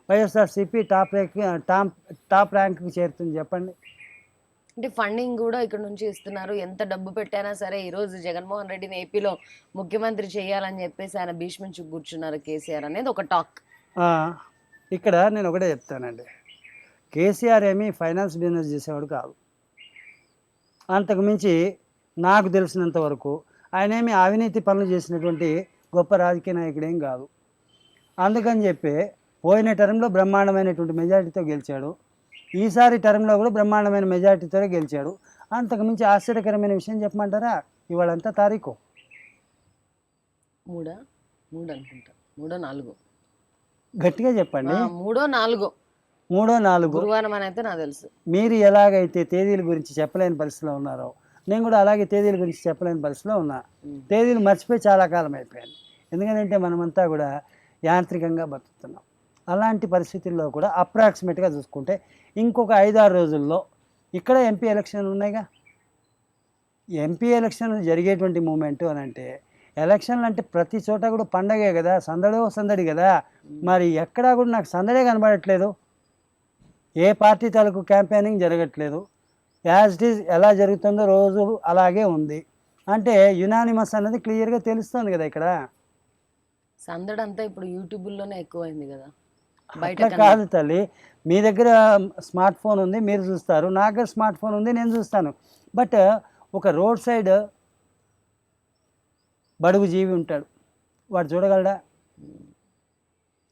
వైఎస్ఆర్సీపీ టాప్ ర్యాంక్కి చేరుతుంది చెప్పండి. అంటే ఫండింగ్ కూడా ఇక్కడ నుంచి ఇస్తున్నారు. ఎంత డబ్బు పెట్టైనా సరే ఈ రోజు జగన్మోహన్ రెడ్డిని ఏపీలో ముఖ్యమంత్రి చేయాలని చెప్పేసి ఆయన భీష్మించి కూర్చున్నారు కేసీఆర్ అనేది ఒక టాక్. ఆ, ఇక్కడ నేను ఒకటే చెప్తానండి, కేసీఆర్ ఏమీ ఫైనాన్స్ బిజినెస్ చేసేవాడు కాదు. అంతకు మించి నాకు తెలిసినంత వరకు ఆయన ఏమి అవినీతి పనులు చేసినటువంటి గొప్ప రాజకీయ నాయకుడేం కాదు. అందుకని చెప్పి పోయిన టర్మ్లో బ్రహ్మాండమైనటువంటి మెజారిటీతో గెలిచాడు, ఈసారి టర్మ్లో కూడా బ్రహ్మాండమైన మెజారిటీతో గెలిచాడు. అంతకు మించి ఆశ్చర్యకరమైన విషయం చెప్పమంటారా, ఇవాళంతా తారీఖు మూడు అనుకుంటా, 3-4 గట్టిగా చెప్పండి, 3-4 3-4 గురువారం అని అయితే నాకు తెలుసు. మీరు ఎలాగైతే తేదీల గురించి చెప్పలేని పరిస్థితిలో ఉన్నారో నేను కూడా అలాగే తేదీల గురించి చెప్పలేని పరిస్థితిలో ఉన్నా. తేదీలు మర్చిపోయి చాలా కాలం అయిపోయాను. ఎందుకంటే మనమంతా కూడా యాంత్రికంగా బతుకుతున్నాం. అలాంటి పరిస్థితుల్లో కూడా అప్రాక్సిమేట్గా చూసుకుంటే ఇంకొక 5-6 రోజుల్లో ఇక్కడ ఎంపీ ఎలక్షన్లు ఉన్నాయిగా. ఎంపీ ఎలక్షన్లు జరిగేటువంటి మూమెంట్ అని అంటే, ఎలక్షన్లు అంటే ప్రతి చోట కూడా పండగే కదా, సందడి కదా. మరి ఎక్కడా కూడా నాకు సందడే కనబడట్లేదు. ఏ పార్టీ తాలూకు క్యాంపెయినింగ్ జరగట్లేదు. యాజ్ ఇట్ ఈజ్ ఎలా జరుగుతుందో రోజు అలాగే ఉంది. అంటే యునానిమస్ అన్నది క్లియర్గా తెలుస్తుంది కదా. ఇక్కడ సందడి అంతా ఇప్పుడు యూట్యూబ్లోనే ఎక్కువైంది కదా. అట్లా కాదు తల్లి, మీ దగ్గర స్మార్ట్ ఫోన్ ఉంది, మీరు చూస్తారు, నా దగ్గర స్మార్ట్ ఫోన్ ఉంది, నేను చూస్తాను. బట్ ఒక రోడ్ సైడ్ బడుగు జీవి ఉంటాడు, వాడు చూడగలడా?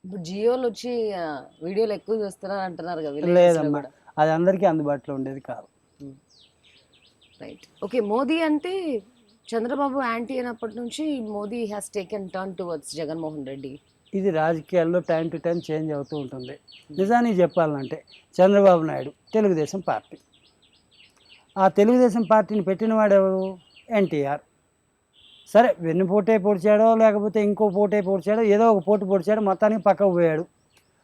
ఇప్పుడు జియోలు వచ్చి వీడియోలు ఎక్కువ చూస్తున్నారు అంటున్నారు కదా. లేదమ్మా, అది అందరికీ అందుబాటులో ఉండేది కాదు. Right, okay. మోదీ అంటే చంద్రబాబు యాంటీ అయినప్పటి నుంచి Modi has taken turn towards Jaganmohan Reddy. ఇది రాజకీయాల్లో టైం టు టైం చేంజ్ అవుతూ ఉంటుంది. నిజానికి చెప్పాలంటే చంద్రబాబు నాయుడు తెలుగుదేశం పార్టీ, ఆ తెలుగుదేశం పార్టీని పెట్టినవాడు ఎవరు? ఎన్టీఆర్. సరే, వెన్నుపోటే పొడిచాడో లేకపోతే ఇంకో పోటే పొడిచాడో, ఏదో ఒక పోటు పొడిచాడు, మొత్తానికి పక్కకు పోయాడు,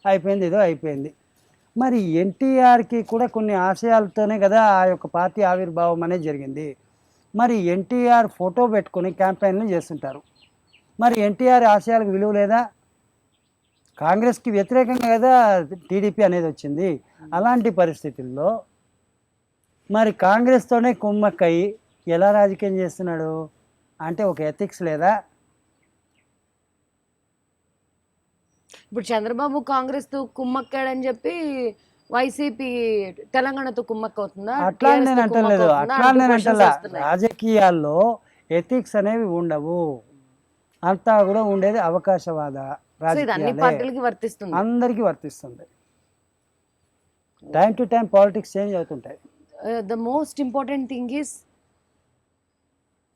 అయిపోయింది, ఏదో అయిపోయింది. మరి ఎన్టీఆర్కి కూడా కొన్ని ఆశయాలతోనే కదా ఆ యొక్క పార్టీ ఆవిర్భావం అనేది జరిగింది. మరి ఎన్టీఆర్ ఫోటో పెట్టుకొని క్యాంపెయిన్లు చేస్తుంటారు. మరి ఎన్టీఆర్ ఆశయాలకు విలువ లేదా? కాంగ్రెస్కి వ్యతిరేకంగా కదా టీడీపీ అనేది వచ్చింది. అలాంటి పరిస్థితుల్లో మరి కాంగ్రెస్తోనే కుమ్మక్కయి ఎలా రాజకీయం చేస్తున్నాడు అంటే ఒక ఎథిక్స్ లేదా? ఇప్పుడు చంద్రబాబు కాంగ్రెస్తో కుమ్మక్కాడని చెప్పి వైసీపీ తెలంగాణతో కుమ్మక్క అవుతుందా? అట్లా నేను అంటలేదు, అట్లా నేను అంటలే. రాజకీయాల్లో ఎథిక్స్ అనేవి ఉండవు, అంతా కూడా ఉండేది అవకాశవాద రాజకీయాలే. అందరికీ వర్తిస్తుంది. Time to time politics change అవుతుంటాయి. The most important thing is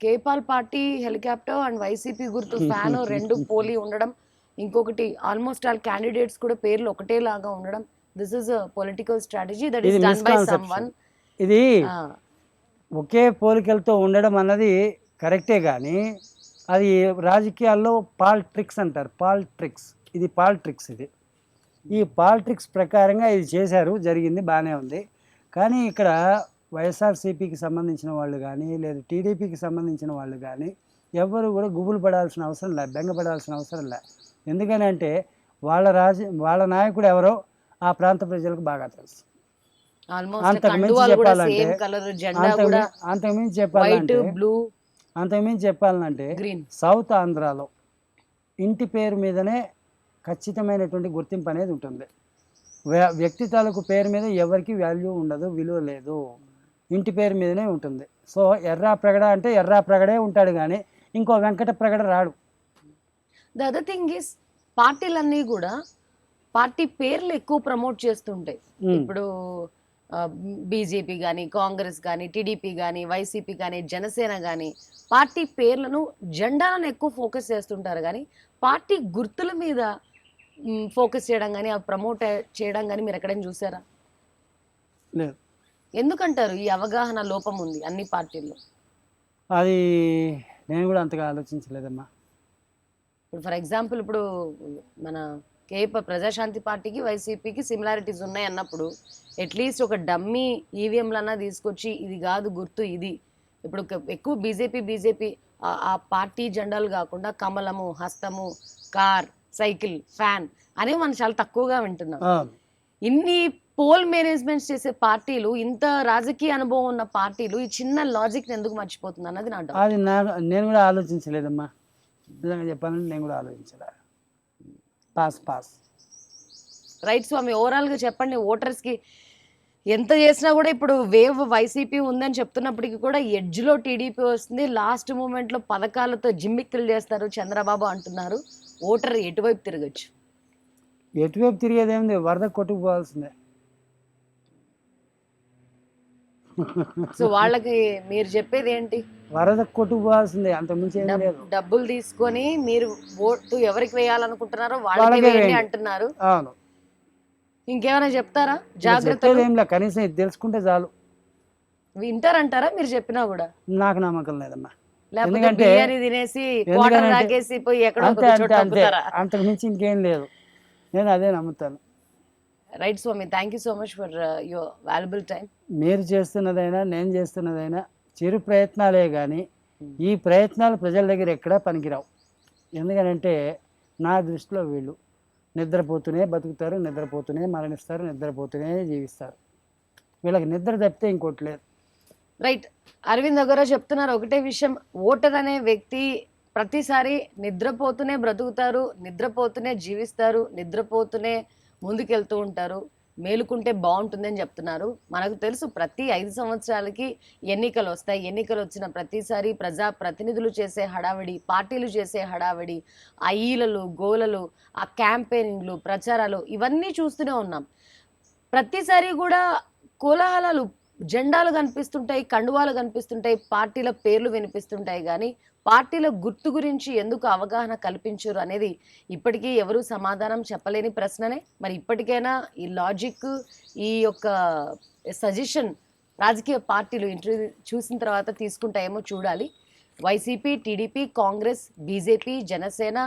K A Paul party helicopter and YCP గుర్తు ఫ్యాన్ రెండు పోలి ఉండడం, ఇంకొకటి ఆల్మోస్ట్ ఆల్ క్యాండిడేట్స్ కూడా పేర్లు ఒకటేలాగా ఉండడం. This is a political strategy that is done by someone. ఇది ఒకే పోలికలతో ఉండడం అన్నది కరెక్టే, కానీ అది రాజకీయాల్లో పాలిట్రిక్స్ అంటారు. ఇది పాలిట్రిక్స్. ఈ పాలిట్రిక్స్ ప్రకారంగా ఇది చేశారు, జరిగింది, బాగానే ఉంది. కానీ ఇక్కడ వైఎస్ఆర్సీపీకి సంబంధించిన వాళ్ళు కానీ లేదు టీడీపీకి సంబంధించిన వాళ్ళు కానీ ఎవరు కూడా గుబులు పడాల్సిన అవసరం లే, బెంగపడాల్సిన అవసరం లే. ఎందుకని అంటే వాళ్ళ నాయకుడు ఎవరో ఆ ప్రాంత ప్రజలకు బాగా తెలుసు. అంతకుమించి చెప్పాలంటే సౌత్ ఆంధ్రాలో ఇంటి పేరు మీదనే ఖచ్చితమైనటువంటి గుర్తింపు అనేది ఉంటుంది. వ్యక్తి తాలూకు పేరు మీద ఎవరికి వాల్యూ ఉండదు, విలువ లేదు, ఇంటి పేరు మీదనే ఉంటుంది. సో ఎర్రా ప్రగడ అంటే ఎర్రా ప్రగడే ఉంటాడు, కానీ ఇంకో వెంకట ప్రగడ రాడు. ద అదర్ థింగ్ ఇస్ పార్టీలన్నీ కూడా పార్టీ పేర్లు ఎక్కువ ప్రమోట్ చేస్తుంటాయి. ఇప్పుడు బీజేపీ కానీ కాంగ్రెస్ కానీ టీడీపీ కానీ వైసీపీ కానీ జనసేన కానీ పార్టీ పేర్లను జెండాలను ఎక్కువ ఫోకస్ చేస్తుంటారు, కానీ పార్టీ గుర్తుల మీద ఫోకస్ చేయడం కానీ అవి ప్రమోట్ చేయడం కానీ మీరు ఎక్కడైనా చూసారా? లేదు. ఎందుకంటారు ఈ అవగాహన లోపం ఉంది అన్ని పార్టీల్లో? అది నేను కూడా అంతగా ఆలోచించలేదమ్మా. ఇప్పుడు ఫర్ ఎగ్జాంపుల్ ఇప్పుడు మన ప్రజాశాంతి పార్టీకి వైసీపీకి సిమిలారిటీస్ ఉన్నాయి అన్నప్పుడు అట్లీస్ట్ ఒక డమ్మీ ఈవీఎంలన్నా తీసుకొచ్చి ఇది కాదు గుర్తు ఇది. ఇప్పుడు ఎక్కువ బీజేపీ ఆ పార్టీ జెండాలు కాకుండా కమలము, హస్తము, కార్, సైకిల్, ఫ్యాన్ అనేవి మనం చాలా తక్కువగా వింటున్నాం. ఇన్ని పోల్ మేనేజ్మెంట్స్ చేసే పార్టీలు, ఇంత రాజకీయ అనుభవం ఉన్న పార్టీలు ఈ చిన్న లాజిక్ ఎందుకు మర్చిపోతుంది అన్నది నా డౌట్. అది నేను కూడా ఆలోచించలేదమ్మా, నిజంగా చెప్పాలంటే నేను కూడా ఆలోచించలే. పాస్. రైట్ స్వామి, ఓవరాల్గా చెప్పండి, ఓటర్స్కి ఎంత చేసినా కూడా ఇప్పుడు వేవ్ వైసీపీ ఉందని చెప్తున్నప్పటికీ కూడా ఎడ్జ్లో టీడీపీ వస్తుంది, లాస్ట్ మూమెంట్లో పథకాలతో జిమ్మిక్కులు చేస్తారు చంద్రబాబు అంటున్నారు. ఓటర్ ఎటువైపు తిరగచ్చు? ఎటువైపు తిరిగేదేముంది, వరద కొట్టుకుపోవాల్సిందే. సో వాళ్ళకి మీరు చెప్పేది ఏంటి? వరద కొట్టుకుపోవాల్సిందే, అంతకుమించి ఏం లేదు. డబ్బులు తీసుకొని మీరు ఓటు ఎవరికి వేయాలనుకుంటున్నారో వాళ్ళకి వేయండి అంటున్నారు. అవును, ఇంకేమైనా చెప్తారా? జాగ్రత్త ఏం లేదు, కనీసం ఇది తెలుసుకుంటే చాలు. వింటారంటారా మీరు చెప్పినా కూడా? నాకు నమ్మకం లేదమ్మా. లేకపోతే ఎందుకంటే బిర్యానీ తినేసి క్వార్టర్ తాగేసి పోయి ఎక్కడో ఒక చోట తగ్గుతారా? అంతకు మించి ఇంకేం లేదు, నేను అదే నమ్ముతాను. Right Swami, thank you so much for your valuable time. మీరు చేస్తున్నదైనా నేను చేస్తున్నదైనా చిరు ప్రయత్నాలే కానీ ఈ ప్రయత్నాలు ప్రజల దగ్గర ఎక్కడా పనికిరావు. ఎందుకనంటే నా దృష్టిలో వీళ్ళు నిద్రపోతూనే బతుకుతారు, నిద్రపోతూనే మరణిస్తారు, నిద్రపోతూనే జీవిస్తారు. వీళ్ళకి నిద్ర తప్పితే ఇంకోటి లేదు. రైట్, అరవింద్ గారు చెప్తున్నారు ఒకటే విషయం, ఓటర్ అనే వ్యక్తి ప్రతిసారి నిద్రపోతూనే బ్రతుకుతారు, నిద్రపోతూనే జీవిస్తారు, నిద్రపోతూనే ముందుకెళ్తూ ఉంటారు, మేలుకుంటే బాగుంటుంది అని చెప్తున్నారు. మనకు తెలుసు ప్రతి 5 సంవత్సరాలకి ఎన్నికలు వస్తాయి. ఎన్నికలు వచ్చిన ప్రతిసారి ప్రతినిధులు చేసే హడావిడి, పార్టీలు చేసే హడావిడి, ఆ ఈలలు గోలలు, ఆ క్యాంపెయినింగ్లు, ప్రచారాలు ఇవన్నీ చూస్తూనే ఉన్నాం. ప్రతిసారి కూడా కోలాహలాలు, జెండాలు కనిపిస్తుంటాయి, కండువాలు కనిపిస్తుంటాయి, పార్టీల పేర్లు వినిపిస్తుంటాయి, కానీ పార్టీల గుర్తు గురించి ఎందుకు అవగాహన కల్పించరు అనేది ఇప్పటికీ ఎవరు సమాధానం చెప్పలేని ప్రశ్ననే. మరి ఇప్పటికైనా ఈ లాజిక్, ఈ యొక్క సజెషన్ రాజకీయ పార్టీలు ఇంటర్వ్యూ చూసిన తర్వాత తీసుకుంటాయేమో చూడాలి. YCP, TDP, Congress, BJP, Janasena,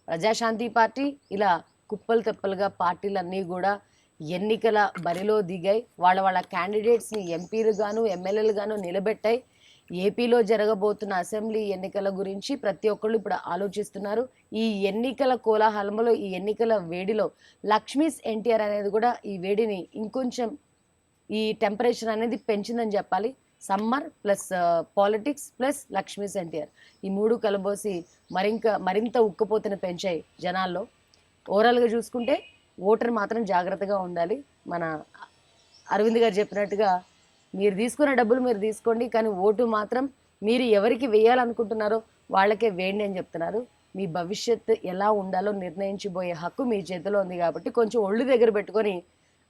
Prajashanti party, ఇలా కుప్పలు తెప్పలుగా పార్టీలన్నీ కూడా ఎన్నికల బరిలో దిగాయి. వాళ్ళ క్యాండిడేట్స్ని ఎంపీలు గాను ఎమ్మెల్యేలు గాను నిలబెట్టాయి. ఏపీలో జరగబోతున్న అసెంబ్లీ ఎన్నికల గురించి ప్రతి ఒక్కళ్ళు ఇప్పుడు ఆలోచిస్తున్నారు. ఈ ఎన్నికల కోలాహలంలో, ఈ ఎన్నికల వేడిలో లక్ష్మీస్ ఎన్టీఆర్ అనేది కూడా ఈ వేడిని ఇంకొంచెం, ఈ టెంపరేచర్ అనేది పెంచిందని చెప్పాలి. Summer plus politics plus Lakshmi's NTR, ఈ మూడు కలబోసి మరింత ఉక్కపోతను పెంచాయి జనాల్లో. ఓవరాల్గా చూసుకుంటే ఓటర్ మాత్రం జాగ్రత్తగా ఉండాలి. మన అరవింద్ గారు చెప్పినట్టుగా మీరు తీసుకున్న డబ్బులు మీరు తీసుకోండి, కానీ ఓటు మాత్రం మీరు ఎవరికి వేయాలనుకుంటున్నారో వాళ్ళకే వేయండి అని చెప్తున్నారు. మీ భవిష్యత్తు ఎలా ఉండాలో నిర్ణయించబోయే హక్కు మీ చేతిలో ఉంది కాబట్టి కొంచెం ఒళ్ళు దగ్గర పెట్టుకొని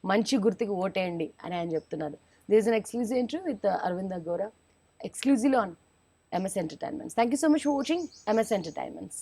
మంచి గుర్తుకి ఓటేయండి అని ఆయన చెప్తున్నారు. This is an exclusive interview with Aravind Gaura, exclusively on MS Entertainments. Thank you so much for watching MS Entertainments.